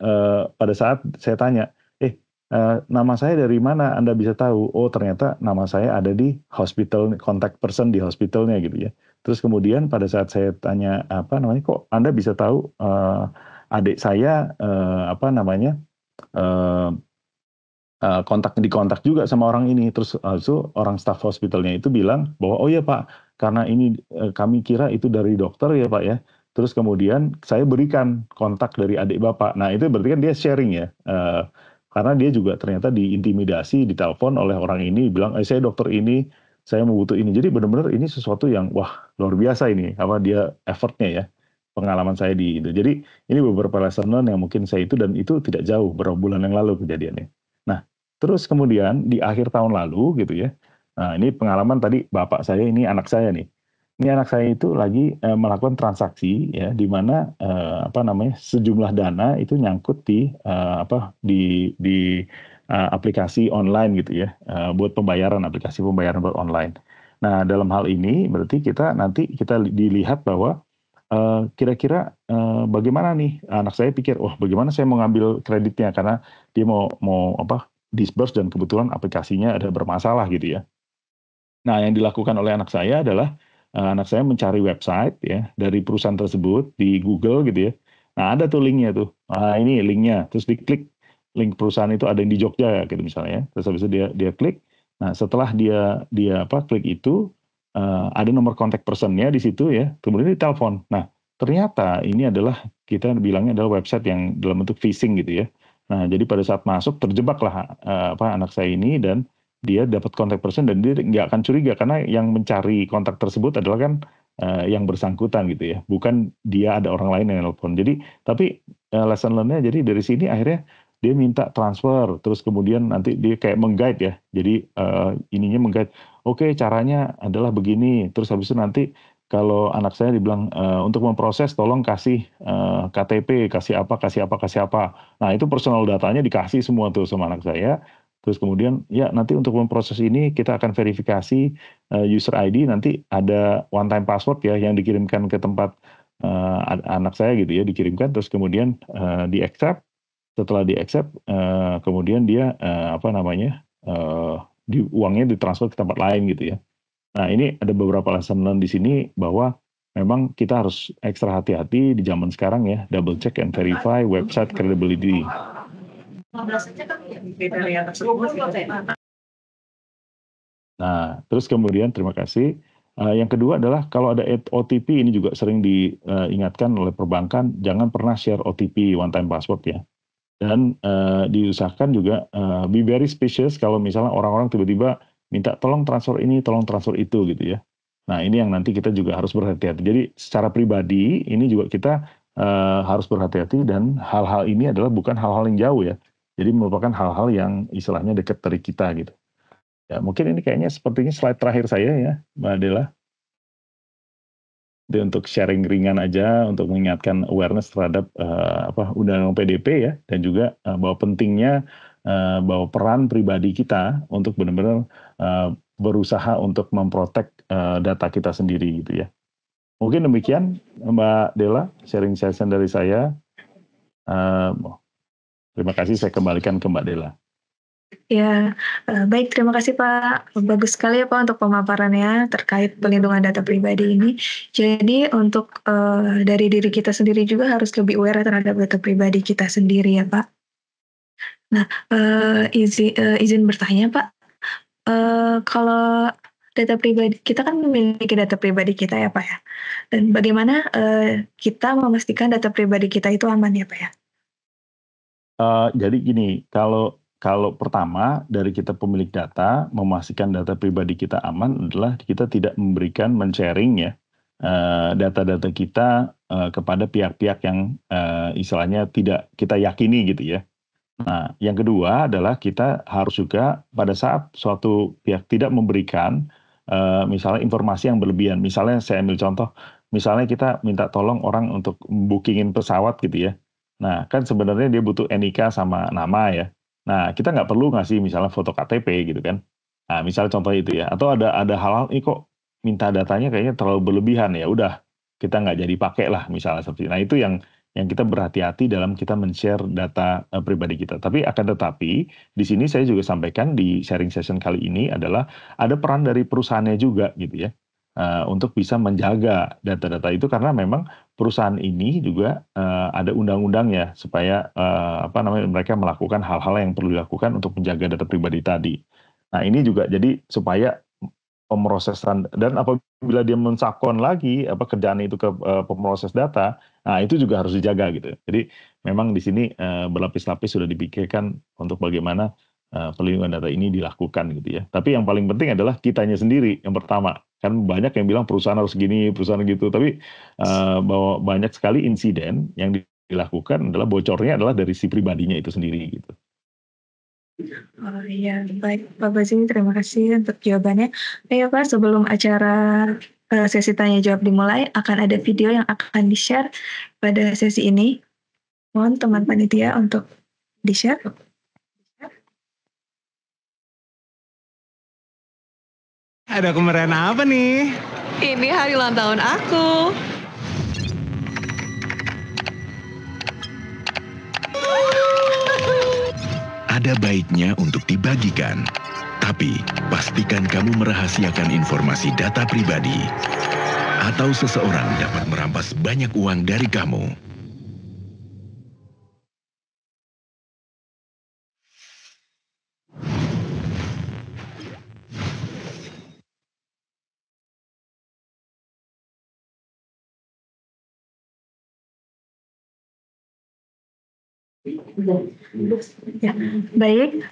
pada saat saya tanya, nama saya dari mana Anda bisa tahu? Oh, ternyata nama saya ada di hospital, contact person di hospitalnya gitu ya. Terus kemudian pada saat saya tanya kok Anda bisa tahu adik saya dikontak juga sama orang ini. Terus orang staff hospitalnya itu bilang bahwa oh ya Pak, karena ini kami kira itu dari dokter ya Pak ya. Terus kemudian saya berikan kontak dari adik Bapak. Nah, itu berarti kan dia sharing ya. Karena dia juga ternyata diintimidasi, ditelepon oleh orang ini, bilang, saya dokter ini, saya mau butuh ini. Jadi benar-benar ini sesuatu yang, wah, luar biasa ini, dia effortnya ya, pengalaman saya di itu. Jadi ini beberapa lesson learn yang mungkin saya itu, dan itu tidak jauh, beberapa bulan yang lalu kejadiannya. Nah, terus kemudian di akhir tahun lalu gitu ya, nah ini pengalaman tadi bapak saya, ini anak saya nih. Ini anak saya itu lagi melakukan transaksi ya, di mana sejumlah dana itu nyangkut di aplikasi online gitu ya, buat aplikasi pembayaran buat online. Nah, dalam hal ini berarti kita dilihat bahwa kira-kira bagaimana nih anak saya pikir, wah bagaimana saya mau ngambil kreditnya karena dia mau disburse dan kebetulan aplikasinya ada bermasalah gitu ya. Nah, yang dilakukan oleh anak saya adalah anak saya mencari website ya dari perusahaan tersebut di Google gitu ya. Nah, ada tuh linknya tuh. Nah, ini linknya. Terus diklik link perusahaan itu ada yang di Jogja ya gitu misalnya ya. Terus habis itu dia klik. Nah, setelah dia klik itu ada nomor kontak personnya di situ ya. Kemudian ditelepon. Nah, ternyata ini adalah kita bilangnya adalah website yang dalam bentuk phishing gitu ya. Nah, jadi pada saat masuk terjebaklah anak saya ini dan dia dapat kontak person dan dia nggak akan curiga karena yang mencari kontak tersebut adalah kan yang bersangkutan gitu ya, bukan dia ada orang lain yang nelpon. Jadi tapi lesson learn-nya jadi dari sini akhirnya dia minta transfer, terus kemudian nanti dia kayak meng-guide ya. Jadi ininya meng-guide, oke caranya adalah begini, terus habis itu nanti kalau anak saya dibilang untuk memproses tolong kasih KTP, kasih apa, kasih apa, kasih apa. Nah itu personal datanya dikasih semua tuh sama anak saya. Terus kemudian ya nanti untuk memproses ini kita akan verifikasi user ID, nanti ada one time password ya yang dikirimkan ke tempat anak saya gitu ya, dikirimkan terus kemudian di accept. Setelah di accept kemudian dia uangnya ditransfer ke tempat lain gitu ya. Nah, ini ada beberapa lesson learn di sini bahwa memang kita harus ekstra hati-hati di zaman sekarang ya, double check and verify website credibility. Nah, terus kemudian terima kasih. Yang kedua adalah kalau ada OTP, ini juga sering diingatkan oleh perbankan, jangan pernah share OTP one time password ya. Dan diusahakan juga be very suspicious kalau misalnya orang-orang tiba-tiba minta tolong transfer ini, tolong transfer itu gitu ya. Nah ini yang nanti kita juga harus berhati-hati. Jadi secara pribadi ini juga kita harus berhati-hati dan hal-hal ini adalah bukan hal-hal yang jauh ya. Jadi merupakan hal-hal yang istilahnya dekat dari kita gitu. Ya mungkin ini kayaknya sepertinya slide terakhir saya ya, Mbak Adela. Jadi untuk sharing ringan aja, untuk mengingatkan awareness terhadap undang-undang PDP ya, dan juga bahwa pentingnya bahwa peran pribadi kita untuk benar-benar berusaha untuk memprotek data kita sendiri gitu ya. Mungkin demikian Mbak Dela, sharing session dari saya. Terima kasih, saya kembalikan ke Mbak Dela. Ya, baik, terima kasih Pak. Bagus sekali ya Pak untuk pemaparannya terkait pelindungan data pribadi ini. Jadi untuk dari diri kita sendiri juga harus lebih aware terhadap data pribadi kita sendiri ya Pak. Nah, izin bertanya Pak, kalau data pribadi kita kan memiliki data pribadi kita ya Pak ya. Dan bagaimana kita memastikan data pribadi kita itu aman ya Pak ya? Jadi gini, kalau pertama dari kita pemilik data memastikan data pribadi kita aman adalah kita tidak memberikan men-sharing ya data-data kita kepada pihak-pihak yang istilahnya tidak kita yakini gitu ya. Nah, yang kedua adalah kita harus juga pada saat suatu pihak tidak memberikan misalnya informasi yang berlebihan. Misalnya saya ambil contoh, misalnya kita minta tolong orang untuk bookingin pesawat gitu ya. Nah, kan sebenarnya dia butuh NIK sama nama ya. Nah, kita nggak perlu ngasih misalnya foto KTP gitu kan. Nah, misalnya contoh itu ya. Atau ada hal-hal, ini kok minta datanya kayaknya terlalu berlebihan ya. Udah, kita nggak jadi pakai lah misalnya seperti itu. Nah, itu yang kita berhati-hati dalam kita men-share data pribadi kita. Tapi akan tetapi, di sini saya juga sampaikan di sharing session kali ini adalah ada peran dari perusahaannya juga gitu ya. Untuk bisa menjaga data-data itu karena memang perusahaan ini juga ada undang-undangnya supaya mereka melakukan hal-hal yang perlu dilakukan untuk menjaga data pribadi tadi. Nah ini juga jadi supaya pemrosesan dan apabila dia mensubkon lagi kerjaan itu ke pemroses data, nah itu juga harus dijaga gitu. Jadi memang di sini berlapis-lapis sudah dipikirkan untuk bagaimana perlindungan data ini dilakukan gitu ya. Tapi yang paling penting adalah kitanya sendiri yang pertama. Kan banyak yang bilang perusahaan harus gini, perusahaan gitu. Tapi bahwa banyak sekali insiden yang dilakukan adalah bocornya adalah dari si pribadinya itu sendiri gitu. Oh iya, baik Pak Bazini, terima kasih untuk jawabannya. Ya Pak, sebelum acara sesi tanya jawab dimulai, akan ada video yang akan di-share pada sesi ini. Mohon teman panitia untuk di-share. Ada kemeriahan apa nih? Ini hari ulang tahun aku. ada baiknya untuk dibagikan. Tapi, pastikan kamu merahasiakan informasi data pribadi atau seseorang dapat merampas banyak uang dari kamu. Ya, baik.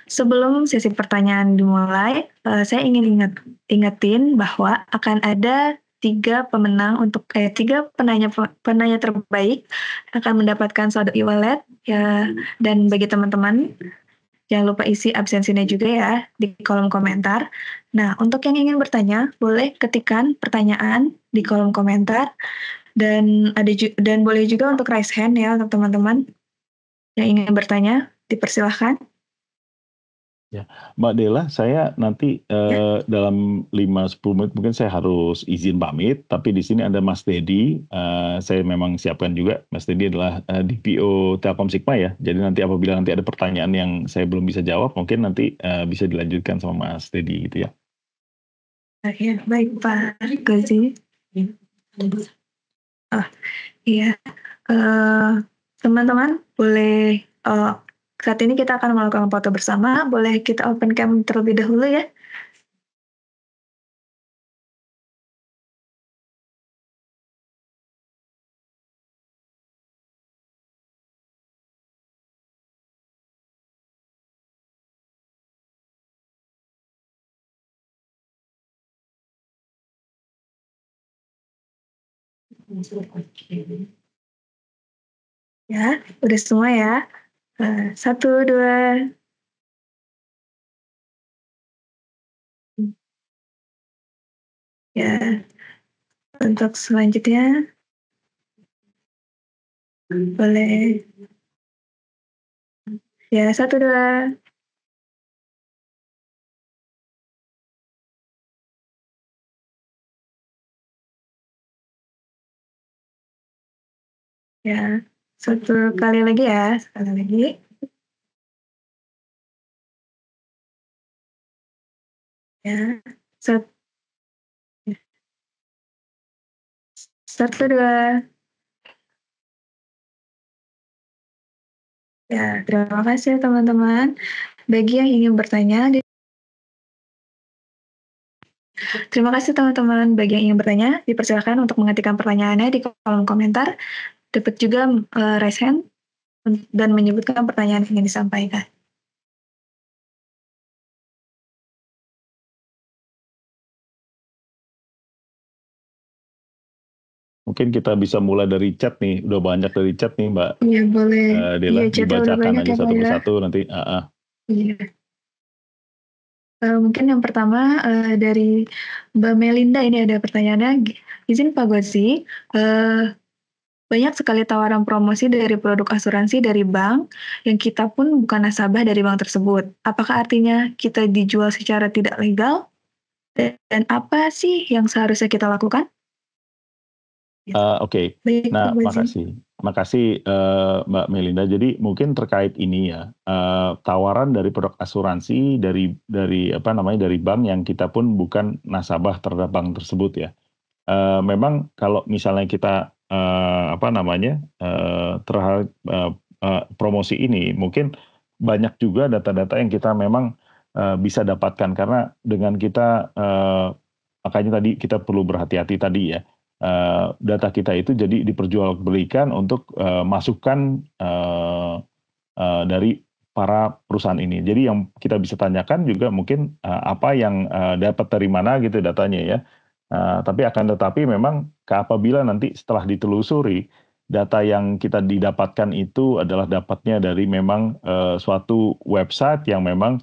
Sebelum sesi pertanyaan dimulai, saya ingin ingetin bahwa akan ada tiga penanya terbaik akan mendapatkan saldo e-wallet ya. Dan bagi teman-teman jangan lupa isi absensinya juga ya di kolom komentar. Nah, untuk yang ingin bertanya boleh ketikkan pertanyaan di kolom komentar dan boleh juga untuk raise hand ya untuk teman-teman yang ingin bertanya, dipersilahkan. Ya, Mbak Dela, saya nanti dalam 5-10 menit mungkin saya harus izin pamit, tapi di sini ada Mas Dedi. Saya memang siapkan juga, Mas Dedi adalah DPO Telkom Sigma ya. Jadi nanti apabila nanti ada pertanyaan yang saya belum bisa jawab, mungkin nanti bisa dilanjutkan sama Mas Dedi gitu ya. Ya, baik Pak Gozi. Iya. Teman-teman, boleh saat ini kita akan melakukan foto bersama. Boleh kita open cam terlebih dahulu ya. Ya, udah semua ya. 1, 2. Ya, untuk selanjutnya boleh. Ya, 1, 2. Ya, satu kali lagi ya, sekali lagi. Ya, 1, 2. Ya, terima kasih teman-teman. Bagi yang ingin bertanya, terima kasih teman-teman. Bagi yang ingin bertanya, dipersilakan untuk mengetikkan pertanyaannya di kolom komentar. Dapat juga raise hand dan menyebutkan pertanyaan yang ingin disampaikan. Mungkin kita bisa mulai dari chat nih, udah banyak dari chat nih Mbak. Iya boleh. Dela, Iya, chatnya udah dibacakan banyak aja ya Pak satu ya. persatu nanti. Iya. Mungkin yang pertama dari Mbak Melinda, ini ada pertanyaannya. Izin Pak Gozi, banyak sekali tawaran promosi dari produk asuransi dari bank yang kita pun bukan nasabah dari bank tersebut. Apakah artinya kita dijual secara tidak legal? Dan apa sih yang seharusnya kita lakukan? Oke. Baik, Nah, Pak Gozi. makasih Mbak Melinda. Jadi mungkin terkait ini ya, tawaran dari produk asuransi dari dari bank yang kita pun bukan nasabah terhadap bank tersebut ya. Memang kalau misalnya kita terhadap promosi ini, mungkin banyak juga data-data yang kita memang bisa dapatkan karena dengan kita makanya tadi kita perlu berhati-hati tadi ya. Data kita itu jadi diperjualbelikan untuk masukan dari para perusahaan ini. Jadi yang kita bisa tanyakan juga mungkin apa yang dapat dari mana gitu datanya ya. Tapi akan tetapi memang apabila nanti setelah ditelusuri data yang kita didapatkan itu adalah dapatnya dari memang suatu website yang memang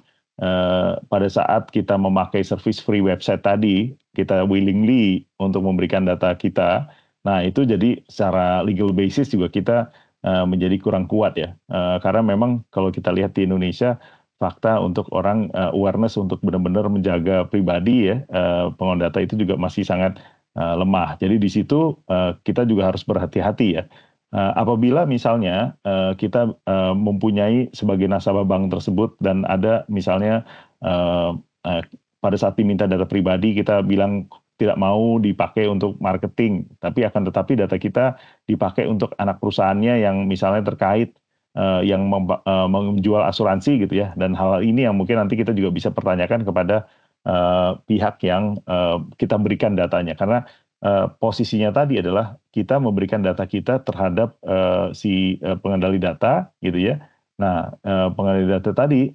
pada saat kita memakai service free website tadi, kita willingly untuk memberikan data kita, nah itu jadi secara legal basis juga kita menjadi kurang kuat ya. Karena memang kalau kita lihat di Indonesia, fakta untuk orang awareness untuk benar-benar menjaga pribadi ya, pengelola data itu juga masih sangat lemah. Jadi di situ kita juga harus berhati-hati ya. Apabila misalnya kita mempunyai sebagai nasabah bank tersebut dan ada misalnya pada saat diminta data pribadi kita bilang tidak mau dipakai untuk marketing, tetapi data kita dipakai untuk anak perusahaannya yang misalnya terkait yang menjual asuransi gitu ya, dan hal ini yang mungkin nanti kita juga bisa pertanyakan kepada pihak yang kita berikan datanya, karena posisinya tadi adalah kita memberikan data kita terhadap si pengendali data gitu ya. Nah, pengendali data tadi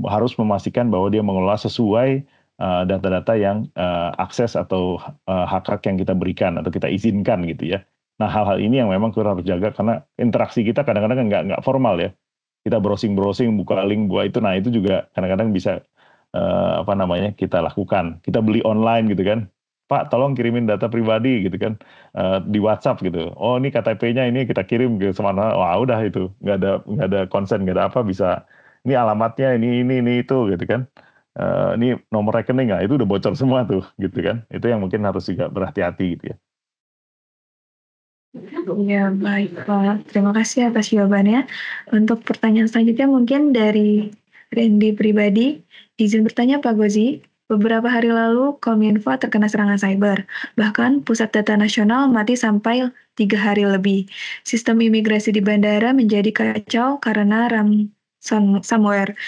harus memastikan bahwa dia mengelola sesuai data-data yang akses atau hak-hak yang kita berikan atau kita izinkan gitu ya. Nah, hal-hal ini yang memang kita harus jaga karena interaksi kita kadang-kadang nggak formal ya. Kita browsing-browsing, buka link, buka itu. Nah, itu juga kadang-kadang bisa kita lakukan. Kita beli online gitu kan. Pak, tolong kirimin data pribadi gitu kan di WhatsApp gitu. Oh, ini KTP-nya ini kita kirim ke semana. Wah, udah itu. Nggak ada konsen, nggak ada apa, bisa ini alamatnya ini itu gitu kan. Ini nomor rekening nggak, itu udah bocor semua tuh gitu kan. Itu yang mungkin harus juga berhati-hati gitu ya. Ya, baik Pak. Terima kasih atas jawabannya. Untuk pertanyaan selanjutnya mungkin dari Randy pribadi. Izin bertanya Pak Gozi, beberapa hari lalu Kominfo terkena serangan cyber. Bahkan Pusat Data Nasional mati sampai 3 hari lebih. Sistem imigrasi di bandara menjadi kacau karena ransomware.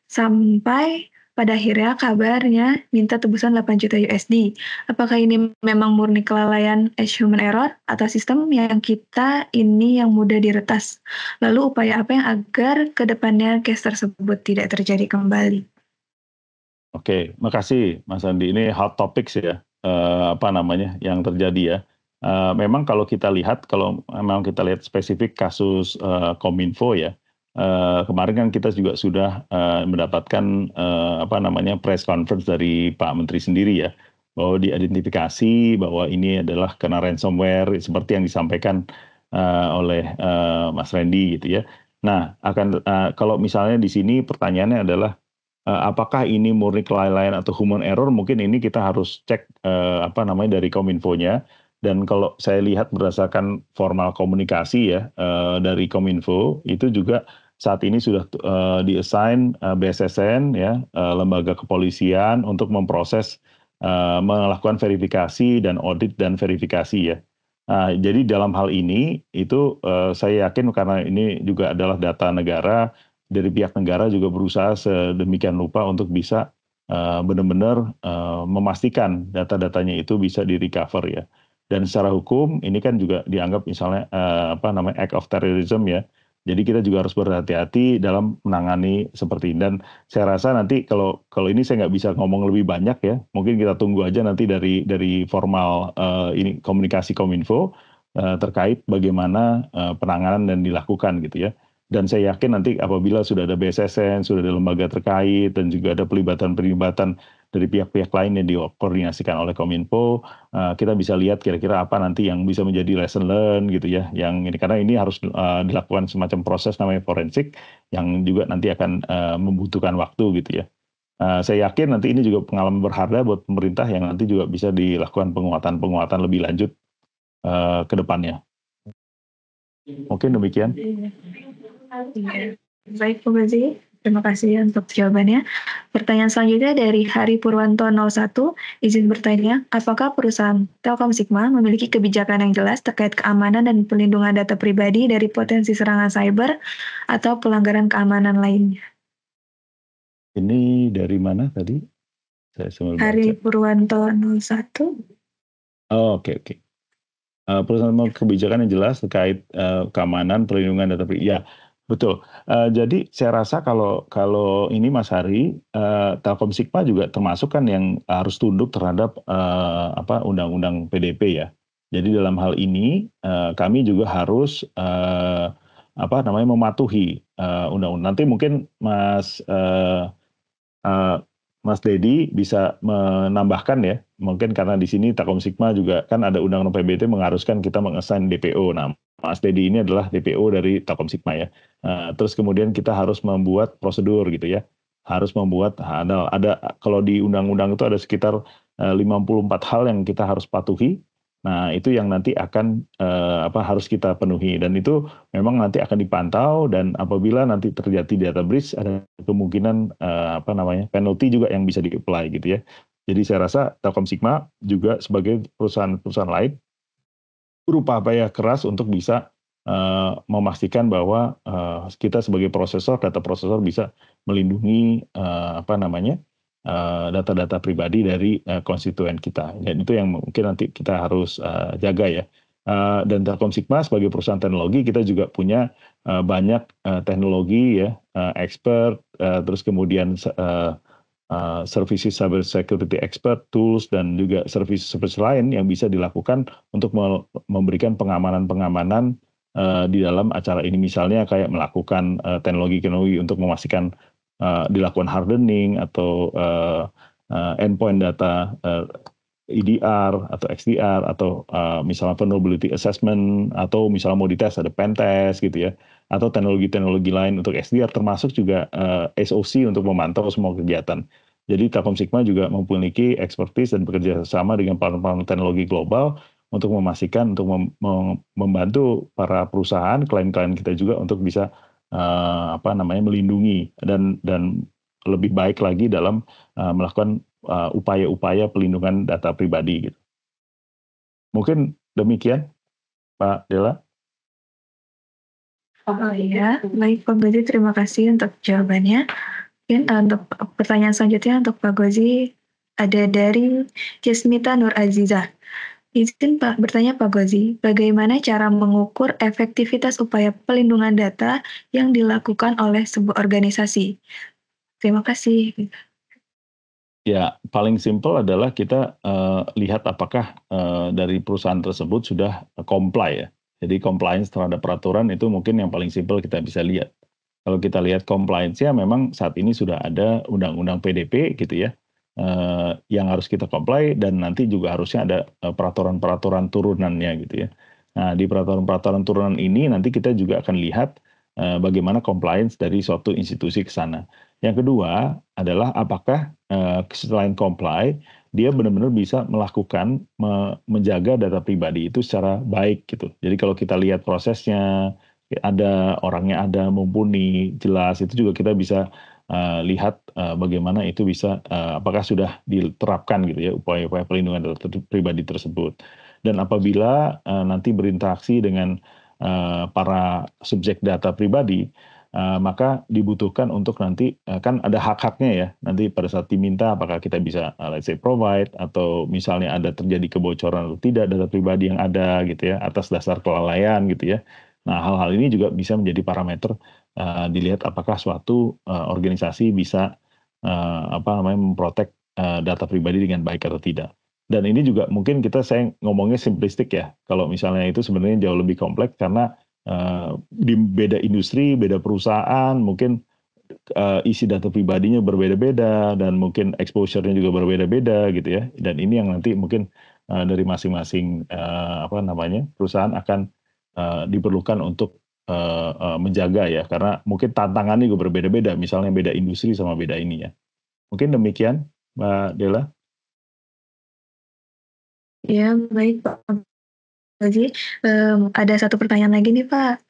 Sampai pada akhirnya kabarnya minta tebusan 8 juta USD. Apakah ini memang murni kelalaian human error atau sistem yang kita ini yang mudah diretas? Lalu upaya apa yang agar ke depannya case tersebut tidak terjadi kembali? Oke, makasih Mas Andi. Ini hot topics ya, yang terjadi ya. Memang kalau kita lihat, spesifik kasus Kominfo ya, kemarin kan kita juga sudah mendapatkan press conference dari Pak Menteri sendiri ya, bahwa diidentifikasi bahwa ini adalah kena ransomware seperti yang disampaikan oleh Mas Randy gitu ya. Nah, kalau misalnya di sini pertanyaannya adalah apakah ini murni kelalaian atau human error? Mungkin ini kita harus cek dari Kominfo-nya. Dan kalau saya lihat berdasarkan formal komunikasi ya dari Kominfo, itu juga saat ini sudah di-assign BSSN ya, lembaga kepolisian untuk memproses melakukan verifikasi dan audit dan verifikasi ya. Jadi dalam hal ini itu saya yakin karena ini juga adalah data negara, dari pihak negara juga berusaha sedemikian rupa untuk bisa benar-benar memastikan data-datanya itu bisa di-recover ya. Dan secara hukum ini kan juga dianggap misalnya act of terrorism ya. Jadi kita juga harus berhati-hati dalam menangani seperti ini. Dan saya rasa nanti kalau ini saya nggak bisa ngomong lebih banyak ya. Mungkin kita tunggu aja nanti dari formal ini komunikasi Kominfo terkait bagaimana penanganan dan dilakukan gitu ya. Dan saya yakin nanti apabila sudah ada BSSN, sudah ada lembaga terkait, dan juga ada pelibatan dari pihak-pihak lain yang dikoordinasikan oleh Kominfo, kita bisa lihat kira-kira apa nanti yang bisa menjadi lesson learn gitu ya. Yang ini karena ini harus dilakukan semacam proses namanya forensik yang juga nanti akan membutuhkan waktu gitu ya. Saya yakin nanti ini juga pengalaman berharga buat pemerintah yang nanti juga bisa dilakukan penguatan lebih lanjut ke depannya. Mungkin demikian. Ya. Baik, Bu Gazi. Terima kasih untuk jawabannya. Pertanyaan selanjutnya dari Hari Purwanto 01, izin bertanya, apakah perusahaan Telkom Sigma memiliki kebijakan yang jelas terkait keamanan dan pelindungan data pribadi dari potensi serangan cyber atau pelanggaran keamanan lainnya? Ini dari mana tadi? Hari Purwanto 01. Oh, oke. Perusahaan kebijakan yang jelas terkait keamanan, perlindungan data pribadi. Ya, betul. Jadi saya rasa kalau ini Mas Hari, Telkom Sigma juga termasuk kan yang harus tunduk terhadap undang-undang PDP ya. Jadi dalam hal ini kami juga harus mematuhi undang-undang. Nanti mungkin Mas Dedi bisa menambahkan ya, mungkin karena di sini Telkom Sigma juga kan ada undang-undang PBT mengharuskan kita mengassign DPO. Nah, Mas Dedi ini adalah DPO dari Telkom Sigma ya. Terus kemudian kita harus membuat prosedur gitu ya. Harus membuat ada kalau di undang-undang itu ada sekitar 54 hal yang kita harus patuhi Nah, itu yang nanti akan harus kita penuhi, dan itu memang nanti akan dipantau, dan apabila nanti terjadi data breach ada kemungkinan penalti juga yang bisa di-apply gitu ya. Jadi saya rasa Telkom Sigma juga sebagai perusahaan-perusahaan lain berupaya keras untuk bisa memastikan bahwa kita sebagai data prosesor bisa melindungi data-data pribadi dari konstituen kita. Dan itu yang mungkin nanti kita harus jaga ya. Dan Telkom Sigma sebagai perusahaan teknologi, kita juga punya banyak teknologi ya, expert, terus kemudian services cyber security expert, tools, dan juga service lain yang bisa dilakukan untuk memberikan pengamanan-pengamanan di dalam acara ini. Misalnya kayak melakukan teknologi-teknologi untuk memastikan dilakukan hardening atau endpoint data EDR atau XDR, atau misalnya vulnerability assessment, atau misalnya mau dites ada pen test gitu ya, atau teknologi-teknologi lain untuk XDR, termasuk juga SOC untuk memantau semua kegiatan. Jadi Telkom Sigma juga memiliki expertise dan bekerja sama dengan partner-partner teknologi global untuk memastikan, untuk membantu para perusahaan, klien-klien kita juga untuk bisa melindungi dan lebih baik lagi dalam melakukan upaya-upaya pelindungan data pribadi gitu. Mungkin demikian, Pak Dela. Oh iya, baik Pak Gozi, terima kasih untuk jawabannya. Mungkin untuk pertanyaan selanjutnya untuk Pak Gozi ada dari Jasmita Nur Azizah. Izin Pak bertanya Pak Gozi, bagaimana cara mengukur efektivitas upaya pelindungan data yang dilakukan oleh sebuah organisasi? Terima kasih. Ya, paling simpel adalah kita lihat apakah dari perusahaan tersebut sudah comply ya. Jadi compliance terhadap peraturan itu mungkin yang paling simpel kita bisa lihat. Kalau kita lihat compliance-nya, memang saat ini sudah ada undang-undang PDP gitu ya, yang harus kita comply, dan nanti juga harusnya ada peraturan-peraturan turunannya gitu ya. Nah, di peraturan-peraturan turunan ini nanti kita juga akan lihat bagaimana compliance dari suatu institusi ke sana. Yang kedua adalah apakah selain comply, dia benar-benar bisa melakukan menjaga data pribadi itu secara baik gitu. Jadi kalau kita lihat prosesnya, ada orangnya, ada mumpuni, jelas, itu juga kita bisa lihat bagaimana itu bisa apakah sudah diterapkan gitu ya upaya-upaya pelindungan data pribadi tersebut. Dan apabila nanti berinteraksi dengan para subjek data pribadi, maka dibutuhkan untuk nanti kan ada hak-haknya ya, nanti pada saat diminta apakah kita bisa let's say provide, atau misalnya ada terjadi kebocoran atau tidak data pribadi yang ada gitu ya atas dasar kelalaian gitu ya. Nah, hal-hal ini juga bisa menjadi parameter dilihat apakah suatu organisasi bisa memprotek data pribadi dengan baik atau tidak. Dan ini juga mungkin saya ngomongnya simplistik ya. Kalau misalnya itu sebenarnya jauh lebih kompleks karena di beda industri, beda perusahaan, mungkin isi data pribadinya berbeda-beda, dan mungkin exposure-nya juga berbeda-beda gitu ya. Dan ini yang nanti mungkin dari masing-masing perusahaan akan diperlukan untuk menjaga ya, karena mungkin tantangannya juga berbeda-beda, misalnya beda industri sama beda ini ya. Mungkin demikian, Mbak Dela. Ya, baik Pak Gozi. Ada satu pertanyaan lagi nih Pak,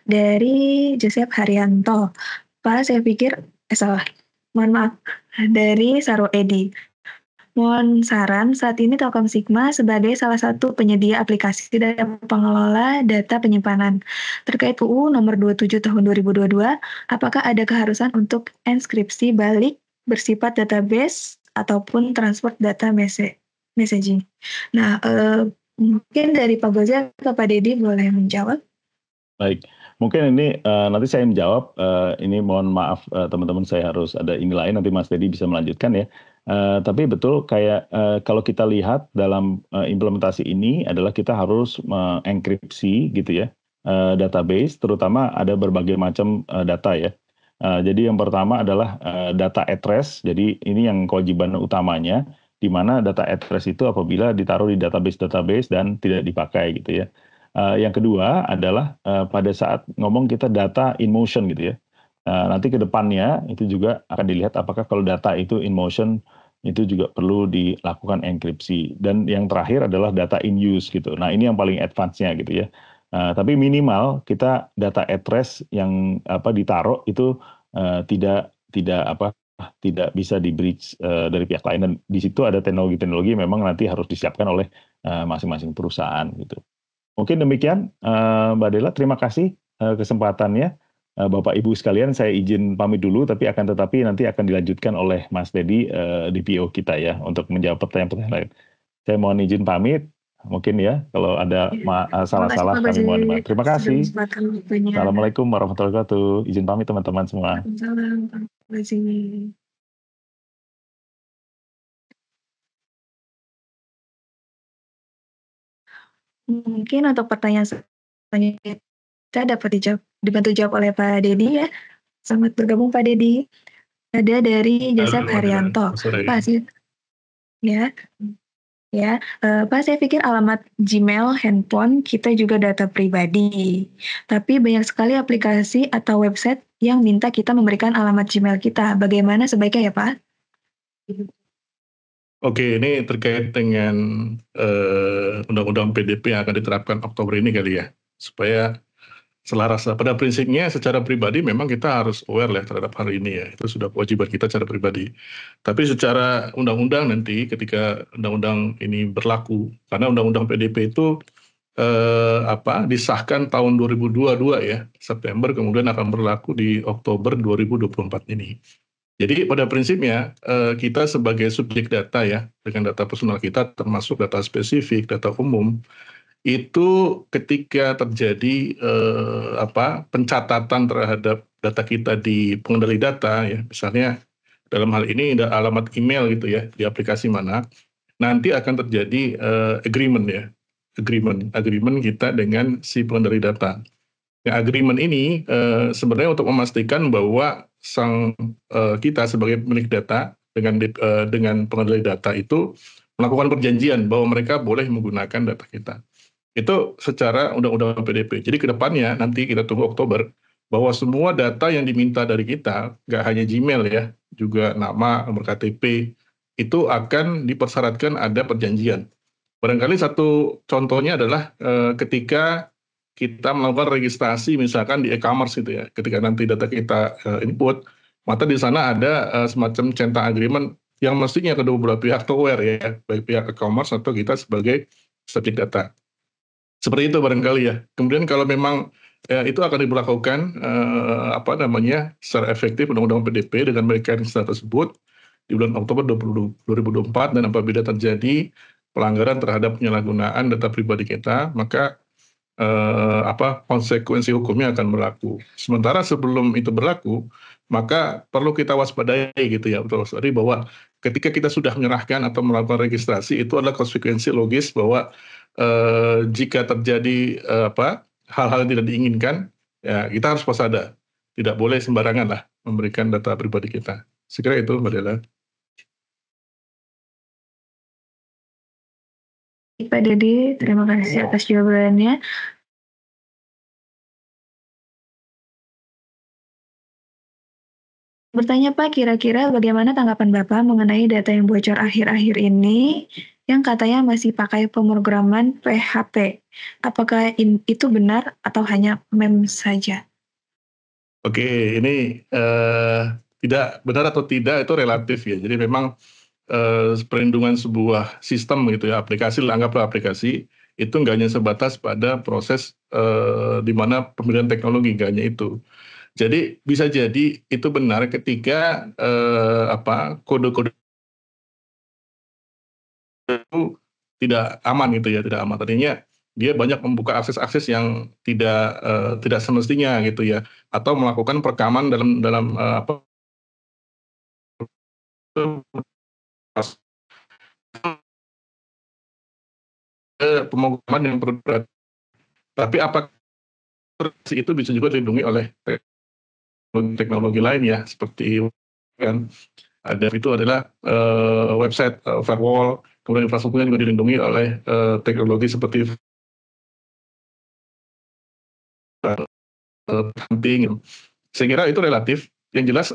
dari Joseph Haryanto. Pak, saya pikir, mohon maaf, dari Sarwo Edi. Mohon saran, saat ini Telkom Sigma sebagai salah satu penyedia aplikasi dan pengelola data penyimpanan. Terkait UU nomor 27 tahun 2022, apakah ada keharusan untuk enskripsi balik bersifat database ataupun transport data messaging? Nah, mungkin dari Pak Gozi atau Pak Dedi boleh menjawab. Baik, mungkin ini nanti saya menjawab, ini mohon maaf teman-teman, saya harus ada ini lain, nanti Mas Dedi bisa melanjutkan ya. Tapi betul kayak kalau kita lihat dalam implementasi ini adalah kita harus mengenkripsi gitu ya database, terutama ada berbagai macam data ya. Jadi yang pertama adalah data address, jadi ini yang kewajiban utamanya, di mana data address itu apabila ditaruh di database dan tidak dipakai gitu ya. Yang kedua adalah pada saat ngomong kita data in motion gitu ya. Nanti ke depannya itu juga akan dilihat apakah kalau data itu in motion itu juga perlu dilakukan enkripsi. Dan yang terakhir adalah data in use gitu. Nah ini yang paling advance-nya gitu ya. Tapi minimal kita data at rest yang ditaruh itu tidak bisa di breach dari pihak lain, dan di situ ada teknologi-teknologi memang nanti harus disiapkan oleh masing-masing perusahaan gitu. Mungkin demikian Mbak Dela, terima kasih kesempatannya. Bapak Ibu sekalian, saya izin pamit dulu, tapi nanti akan dilanjutkan oleh Mas Dedi DPO kita ya untuk menjawab pertanyaan-pertanyaan lain. Saya mohon izin pamit, mungkin ya kalau ada salah-salah kami mohon maaf. Terima kasih. Assalamualaikum warahmatullahi wabarakatuh. Izin pamit teman-teman semua. Waalaikumsalam. Terima kasih. Mungkin untuk pertanyaan selanjutnya dapat dibantu jawab oleh Pak Dedi ya. Selamat bergabung Pak Dedi. Ada dari Joseph Haryanto. Pak, Pak, saya pikir alamat Gmail, handphone kita juga data pribadi. Tapi banyak sekali aplikasi atau website yang minta kita memberikan alamat Gmail kita. Bagaimana sebaiknya ya Pak? Oke, ini terkait dengan undang-undang PDP yang akan diterapkan Oktober ini kali ya, supaya selaras. Pada prinsipnya secara pribadi memang kita harus aware lah terhadap hal ini ya, itu sudah kewajiban kita secara pribadi. Tapi secara undang-undang nanti ketika undang-undang ini berlaku, karena undang-undang PDP itu disahkan tahun 2022 ya, September, kemudian akan berlaku di Oktober 2024 ini. Jadi pada prinsipnya kita sebagai subjek data ya, dengan data personal kita termasuk data spesifik, data umum, itu ketika terjadi pencatatan terhadap data kita di pengendali data ya, misalnya dalam hal ini ada alamat email gitu ya di aplikasi mana, nanti akan terjadi agreement ya, agreement kita dengan si pengendali data. Nah, agreement ini sebenarnya untuk memastikan bahwa kita sebagai pemilik data dengan pengendali data itu melakukan perjanjian bahwa mereka boleh menggunakan data kita. Itu secara undang-undang PDP. Jadi kedepannya nanti kita tunggu Oktober bahwa semua data yang diminta dari kita, nggak hanya Gmail ya, juga nama, nomor KTP, itu akan dipersyaratkan ada perjanjian. Barangkali satu contohnya adalah ketika kita melakukan registrasi misalkan di e-commerce gitu ya, ketika nanti data kita input, maka di sana ada semacam centang agreement yang mestinya kedua belah pihak aware ya, baik pihak e-commerce atau kita sebagai subjek data. Seperti itu barangkali ya. Kemudian kalau memang itu akan diberlakukan secara efektif undang-undang PDP dengan mekanisme tersebut di bulan Oktober 2024, dan apabila terjadi pelanggaran terhadap penyalahgunaan data pribadi kita, maka konsekuensi hukumnya akan berlaku. Sementara sebelum itu berlaku, maka perlu kita waspadai gitu ya, waspadai bahwa ketika kita sudah menyerahkan atau melakukan registrasi, itu adalah konsekuensi logis bahwa jika terjadi hal-hal yang tidak diinginkan, ya kita harus waspada. Tidak boleh sembarangan lah memberikan data pribadi kita. Sekira itu, Mbak Dela. Pak Dedi, terima kasih atas jawabannya. Bertanya Pak, kira-kira bagaimana tanggapan Bapak mengenai data yang bocor akhir-akhir ini yang katanya masih pakai pemrograman PHP? Apakah itu benar atau hanya meme saja? Oke, ini tidak benar atau tidak itu relatif ya. Jadi memang perlindungan sebuah sistem gitu ya, aplikasi, anggaplah aplikasi, itu nggak hanya sebatas pada proses di mana pemilihan teknologi, nggak hanya itu. Jadi bisa jadi itu benar ketika kode-kode itu tidak aman gitu ya, tidak aman. Tadinya dia banyak membuka akses-akses yang tidak semestinya gitu ya, atau melakukan perekaman dalam pemrograman yang berat. Tapi apakah itu bisa juga dilindungi oleh teknologi lain ya, seperti kan ada itu adalah website firewall, kemudian infrastrukturnya juga dilindungi oleh teknologi seperti hunting. Saya kira itu relatif. Yang jelas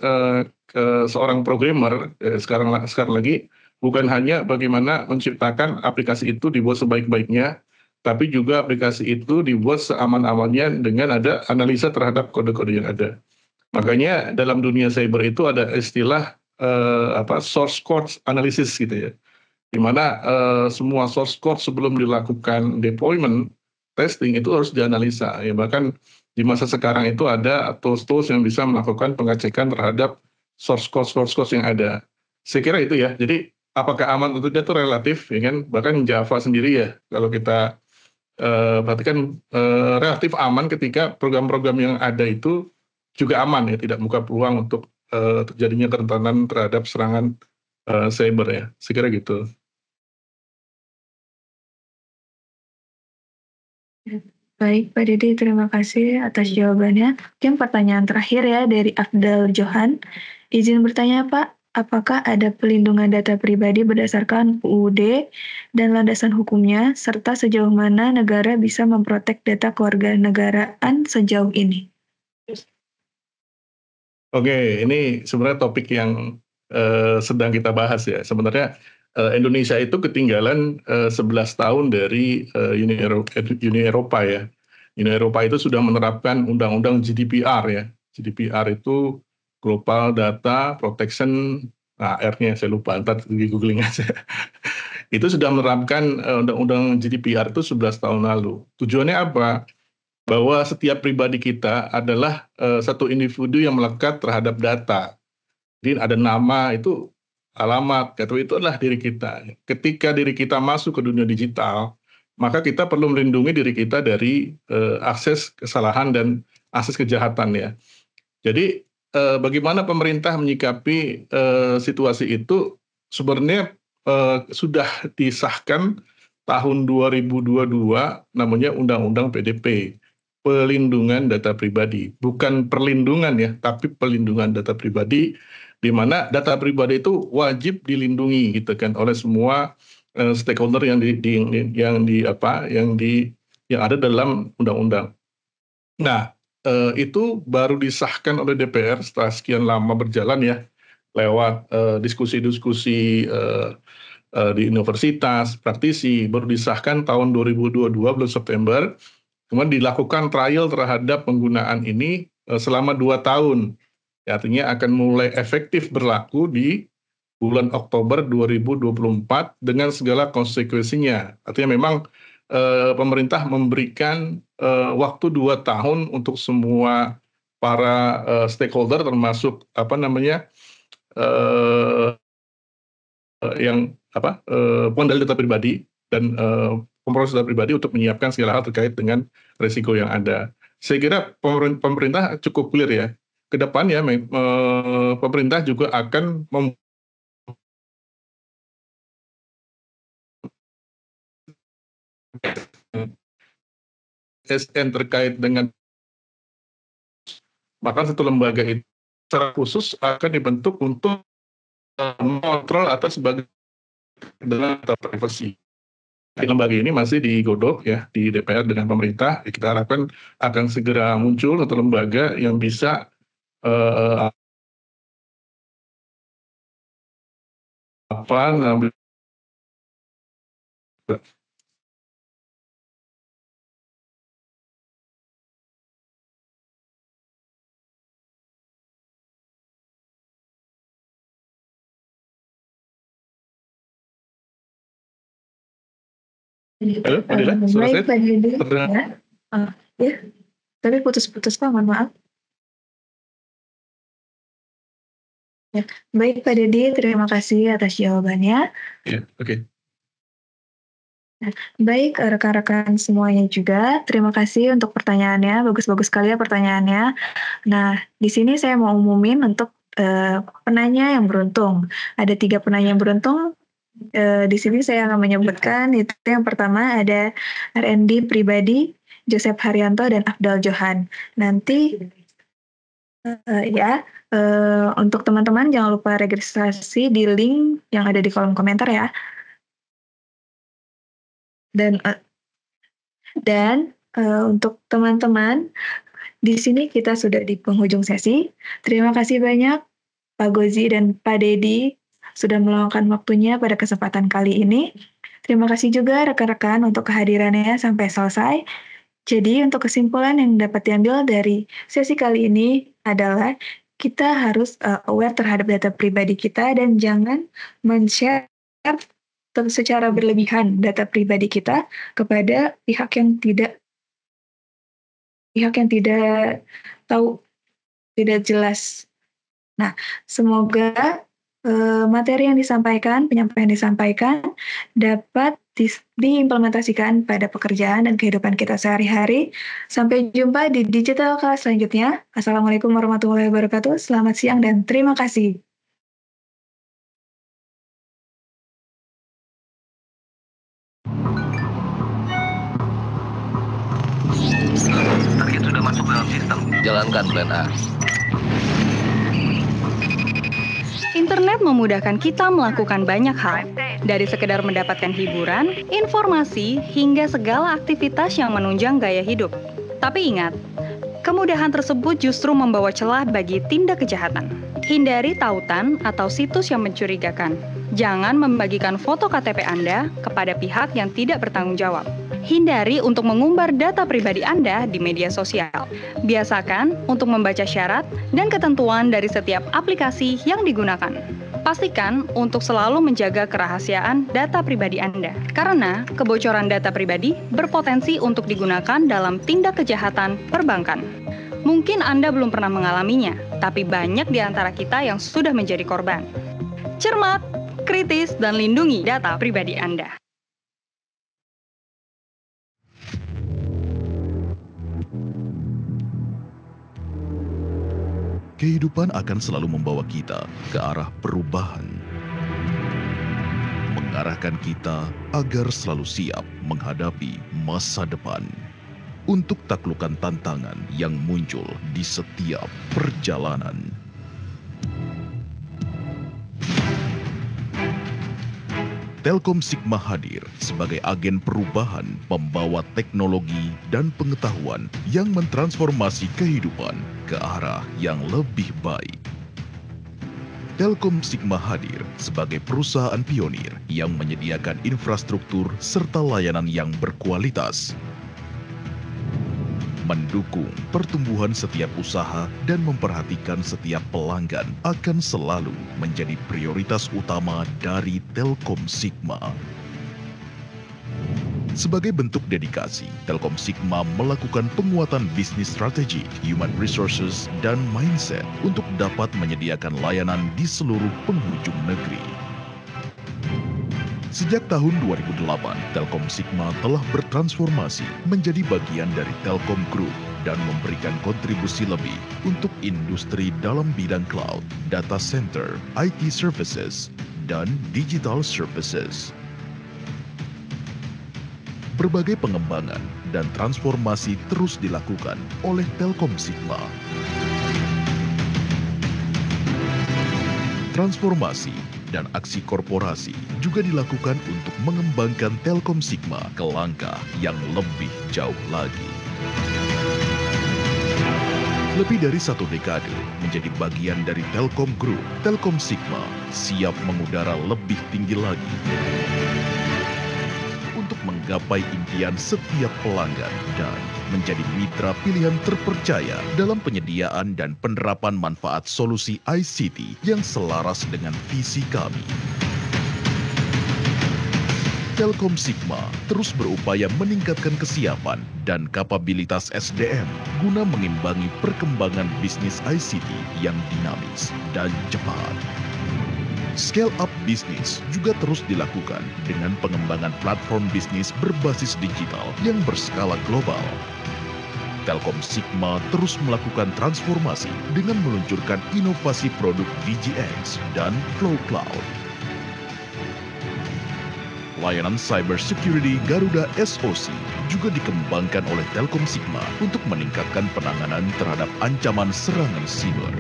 seorang programmer sekarang lagi bukan hanya bagaimana menciptakan aplikasi itu dibuat sebaik-baiknya, tapi juga aplikasi itu dibuat seaman-amannya dengan ada analisa terhadap kode-kode yang ada. Makanya dalam dunia cyber itu ada istilah source code analysis gitu ya, di mana semua source code sebelum dilakukan deployment testing itu harus dianalisa ya. Bahkan di masa sekarang itu ada tools yang bisa melakukan pengecekan terhadap source code yang ada. Saya kira itu ya. Jadi apakah aman untuk dia itu relatif ya kan. Bahkan Java sendiri ya kalau kita perhatikan relatif aman ketika program-program yang ada itu juga aman ya, tidak membuka peluang untuk terjadinya kerentanan terhadap serangan cyber ya. Saya kira gitu. Baik, Pak Dede, terima kasih atas jawabannya. Mungkin pertanyaan terakhir ya dari Afdal Johan. Izin bertanya, Pak, apakah ada pelindungan data pribadi berdasarkan UUD dan landasan hukumnya, serta sejauh mana negara bisa memprotek data kewarganegaraan sejauh ini? Oke, ini sebenarnya topik yang sedang kita bahas ya. Sebenarnya Indonesia itu ketinggalan 11 tahun dari Uni Eropa ya. Uni Eropa itu sudah menerapkan undang-undang GDPR ya. GDPR itu Global Data Protection, nah R-nya saya lupa, ntar di googling aja. Itu sudah menerapkan undang-undang GDPR itu 11 tahun lalu. Tujuannya apa? Bahwa setiap pribadi kita adalah satu individu yang melekat terhadap data. Jadi ada nama itu, alamat, itu adalah diri kita. Ketika diri kita masuk ke dunia digital, maka kita perlu melindungi diri kita dari akses kesalahan dan akses kejahatan ya. Jadi bagaimana pemerintah menyikapi situasi itu sebenarnya sudah disahkan tahun 2022 namanya Undang-Undang PDP, pelindungan data pribadi. Bukan perlindungan ya, tapi pelindungan data pribadi, di mana data pribadi itu wajib dilindungi gitu kan oleh semua stakeholder yang ada dalam undang-undang. Nah, itu baru disahkan oleh DPR setelah sekian lama berjalan ya, lewat diskusi-diskusi di universitas, praktisi, baru disahkan tahun 2022 bulan September. Kemudian dilakukan trial terhadap penggunaan ini selama 2 tahun. Ya, artinya akan mulai efektif berlaku di bulan Oktober 2024 dengan segala konsekuensinya. Artinya memang pemerintah memberikan waktu 2 tahun untuk semua para stakeholder termasuk pengendali data pribadi dan pemproses data pribadi untuk menyiapkan segala hal terkait dengan risiko yang ada. Saya kira pemerintah cukup clear ya. Kedepannya pemerintah juga akan SN terkait dengan, maka satu lembaga itu secara khusus akan dibentuk untuk mengontrol atas sebagai data privasi. Lembaga ini masih digodok ya di DPR dengan pemerintah. Kita harapkan akan segera muncul satu lembaga yang bisa Halo, baik, Pak Dede. Ya, tapi putus-putus Pak, mohon maaf. Ya, baik Pak Dede, terima kasih atas jawabannya. Ya, oke. Nah, baik rekan-rekan semuanya juga, terima kasih untuk pertanyaannya, bagus-bagus sekali ya pertanyaannya. Nah, di sini saya mau umumin untuk penanya yang beruntung. Ada 3 penanya yang beruntung. Di sini saya akan menyebutkan, itu yang pertama ada R&D pribadi, Joseph Haryanto dan Afdal Johan. Nanti untuk teman-teman jangan lupa registrasi di link yang ada di kolom komentar ya. Dan untuk teman-teman Di sini kita sudah di penghujung sesi. Terima kasih banyak Pak Gozi dan Pak Dedi sudah meluangkan waktunya pada kesempatan kali ini. Terima kasih juga rekan-rekan untuk kehadirannya sampai selesai. Jadi untuk kesimpulan yang dapat diambil dari sesi kali ini adalah kita harus aware terhadap data pribadi kita dan jangan men-share secara berlebihan data pribadi kita kepada pihak yang tidak tahu, tidak jelas. Nah, semoga materi yang disampaikan, penyampaian disampaikan dapat diimplementasikan pada pekerjaan dan kehidupan kita sehari-hari. Sampai jumpa di digital class selanjutnya. Assalamualaikum warahmatullahi wabarakatuh. Selamat siang dan terima kasih. Target sudah masuk dalam sistem. Jalankan plan A. Internet memudahkan kita melakukan banyak hal, dari sekedar mendapatkan hiburan, informasi, hingga segala aktivitas yang menunjang gaya hidup. Tapi ingat, kemudahan tersebut justru membawa celah bagi tindak kejahatan. Hindari tautan atau situs yang mencurigakan. Jangan membagikan foto KTP Anda kepada pihak yang tidak bertanggung jawab. Hindari untuk mengumbar data pribadi Anda di media sosial. Biasakan untuk membaca syarat dan ketentuan dari setiap aplikasi yang digunakan. Pastikan untuk selalu menjaga kerahasiaan data pribadi Anda, karena kebocoran data pribadi berpotensi untuk digunakan dalam tindak kejahatan perbankan. Mungkin Anda belum pernah mengalaminya, tapi banyak di antara kita yang sudah menjadi korban. Cermat, kritis, dan lindungi data pribadi Anda. Kehidupan akan selalu membawa kita ke arah perubahan. Mengarahkan kita agar selalu siap menghadapi masa depan. Untuk taklukkan tantangan yang muncul di setiap perjalanan. Telkom Sigma hadir sebagai agen perubahan pembawa teknologi dan pengetahuan yang mentransformasi kehidupan ke arah yang lebih baik. Telkom Sigma hadir sebagai perusahaan pionir yang menyediakan infrastruktur serta layanan yang berkualitas, mendukung pertumbuhan setiap usaha dan memperhatikan setiap pelanggan akan selalu menjadi prioritas utama dari Telkom Sigma. Sebagai bentuk dedikasi, Telkom Sigma melakukan penguatan bisnis strategi, human resources, dan mindset untuk dapat menyediakan layanan di seluruh penghujung negeri. Sejak tahun 2008, Telkom Sigma telah bertransformasi menjadi bagian dari Telkom Group dan memberikan kontribusi lebih untuk industri dalam bidang cloud, data center, IT services, dan digital services. Berbagai pengembangan dan transformasi terus dilakukan oleh Telkom Sigma. Transformasi dan aksi korporasi juga dilakukan untuk mengembangkan Telkom Sigma ke langkah yang lebih jauh lagi. Lebih dari 1 dekade menjadi bagian dari Telkom Group, Telkom Sigma siap mengudara lebih tinggi lagi untuk menggapai impian setiap pelanggan dan menjadi mitra pilihan terpercaya dalam penyediaan dan penerapan manfaat solusi ICT yang selaras dengan visi kami. Telkom Sigma terus berupaya meningkatkan kesiapan dan kapabilitas SDM guna mengimbangi perkembangan bisnis ICT yang dinamis dan cepat. Scale up bisnis juga terus dilakukan dengan pengembangan platform bisnis berbasis digital yang berskala global. Telkom Sigma terus melakukan transformasi dengan meluncurkan inovasi produk DGX dan Flow Cloud. Layanan cyber security Garuda SOC juga dikembangkan oleh Telkom Sigma untuk meningkatkan penanganan terhadap ancaman serangan siber.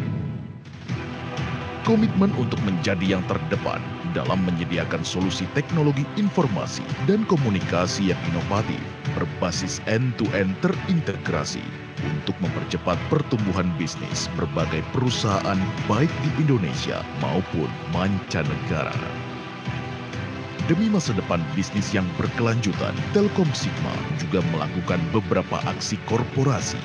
Komitmen untuk menjadi yang terdepan dalam menyediakan solusi teknologi informasi dan komunikasi yang inovatif, berbasis end-to-end terintegrasi untuk mempercepat pertumbuhan bisnis berbagai perusahaan baik di Indonesia maupun mancanegara. Demi masa depan bisnis yang berkelanjutan, Telkom Sigma juga melakukan beberapa aksi korporasi.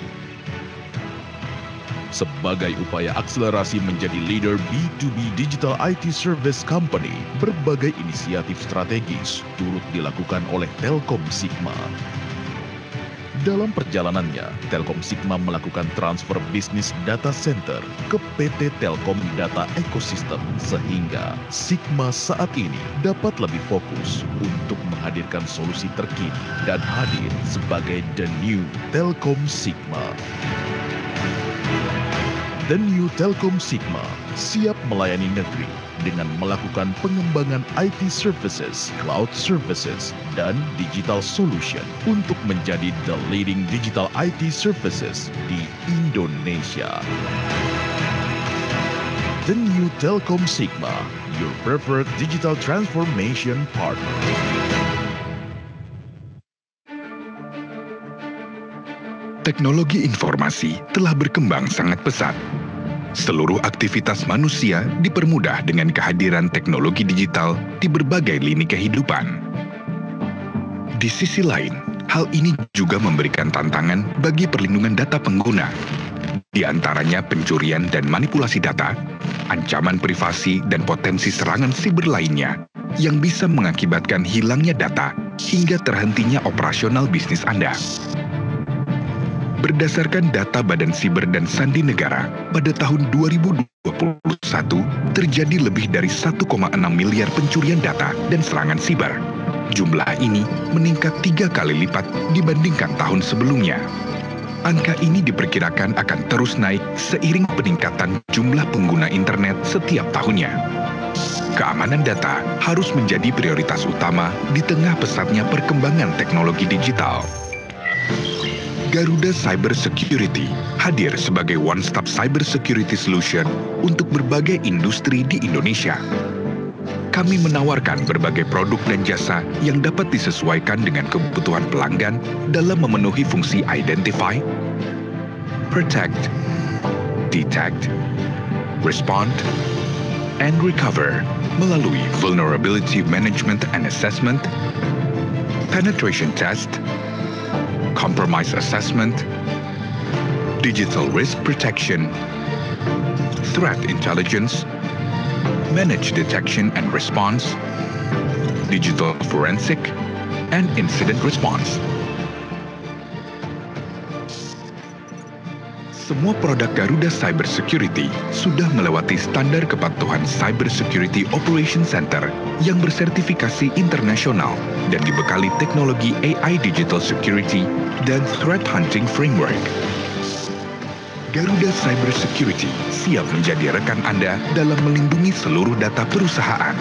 Sebagai upaya akselerasi menjadi leader B2B Digital IT Service Company, berbagai inisiatif strategis turut dilakukan oleh Telkom Sigma. Dalam perjalanannya, Telkom Sigma melakukan transfer bisnis data center ke PT Telkom Data Ecosystem sehingga Sigma saat ini dapat lebih fokus untuk menghadirkan solusi terkini dan hadir sebagai The New Telkom Sigma. The New Telkom Sigma siap melayani negeri dengan melakukan pengembangan IT services, cloud services, dan digital solution untuk menjadi the leading digital IT services di Indonesia. The New Telkom Sigma, your preferred digital transformation partner. Teknologi informasi telah berkembang sangat pesat. Seluruh aktivitas manusia dipermudah dengan kehadiran teknologi digital di berbagai lini kehidupan. Di sisi lain, hal ini juga memberikan tantangan bagi perlindungan data pengguna, di antaranya pencurian dan manipulasi data, ancaman privasi dan potensi serangan siber lainnya yang bisa mengakibatkan hilangnya data hingga terhentinya operasional bisnis Anda. Berdasarkan data Badan Siber dan Sandi Negara, pada tahun 2021 terjadi lebih dari 1,6 miliar pencurian data dan serangan siber. Jumlah ini meningkat 3 kali lipat dibandingkan tahun sebelumnya. Angka ini diperkirakan akan terus naik seiring peningkatan jumlah pengguna internet setiap tahunnya. Keamanan data harus menjadi prioritas utama di tengah pesatnya perkembangan teknologi digital. Garuda Cyber Security hadir sebagai one-stop cyber security solution untuk berbagai industri di Indonesia. Kami menawarkan berbagai produk dan jasa yang dapat disesuaikan dengan kebutuhan pelanggan dalam memenuhi fungsi identify, protect, detect, respond, and recover melalui vulnerability management and assessment, penetration test, compromise assessment, digital risk protection, threat intelligence, managed detection and response, digital forensic, and incident response. Semua produk Garuda Cyber Security sudah melewati standar kepatuhan Cyber Security Operation Center yang bersertifikasi internasional dan dibekali teknologi AI Digital Security dan Threat Hunting Framework. Garuda Cyber Security siap menjadi rekan Anda dalam melindungi seluruh data perusahaan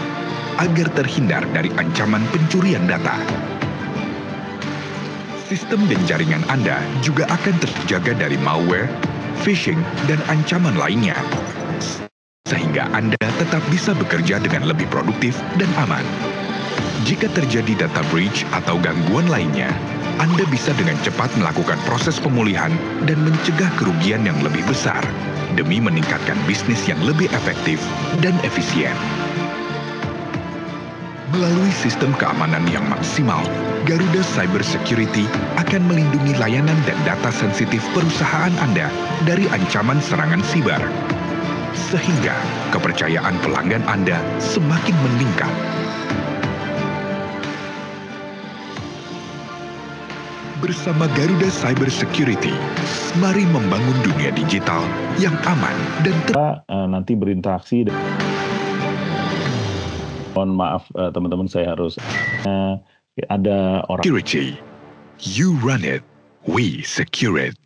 agar terhindar dari ancaman pencurian data. Sistem dan jaringan Anda juga akan terjaga dari malware, phishing, dan ancaman lainnya, sehingga Anda tetap bisa bekerja dengan lebih produktif dan aman. Jika terjadi data breach atau gangguan lainnya, Anda bisa dengan cepat melakukan proses pemulihan dan mencegah kerugian yang lebih besar demi meningkatkan bisnis yang lebih efektif dan efisien. Melalui sistem keamanan yang maksimal, Garuda Cyber Security akan melindungi layanan dan data sensitif perusahaan Anda dari ancaman serangan siber, sehingga kepercayaan pelanggan Anda semakin meningkat. Bersama Garuda Cyber Security, mari membangun dunia digital yang aman dan nanti berinteraksi. Mohon maaf teman-teman, saya harus ada orang. Security. You run it, we secure it.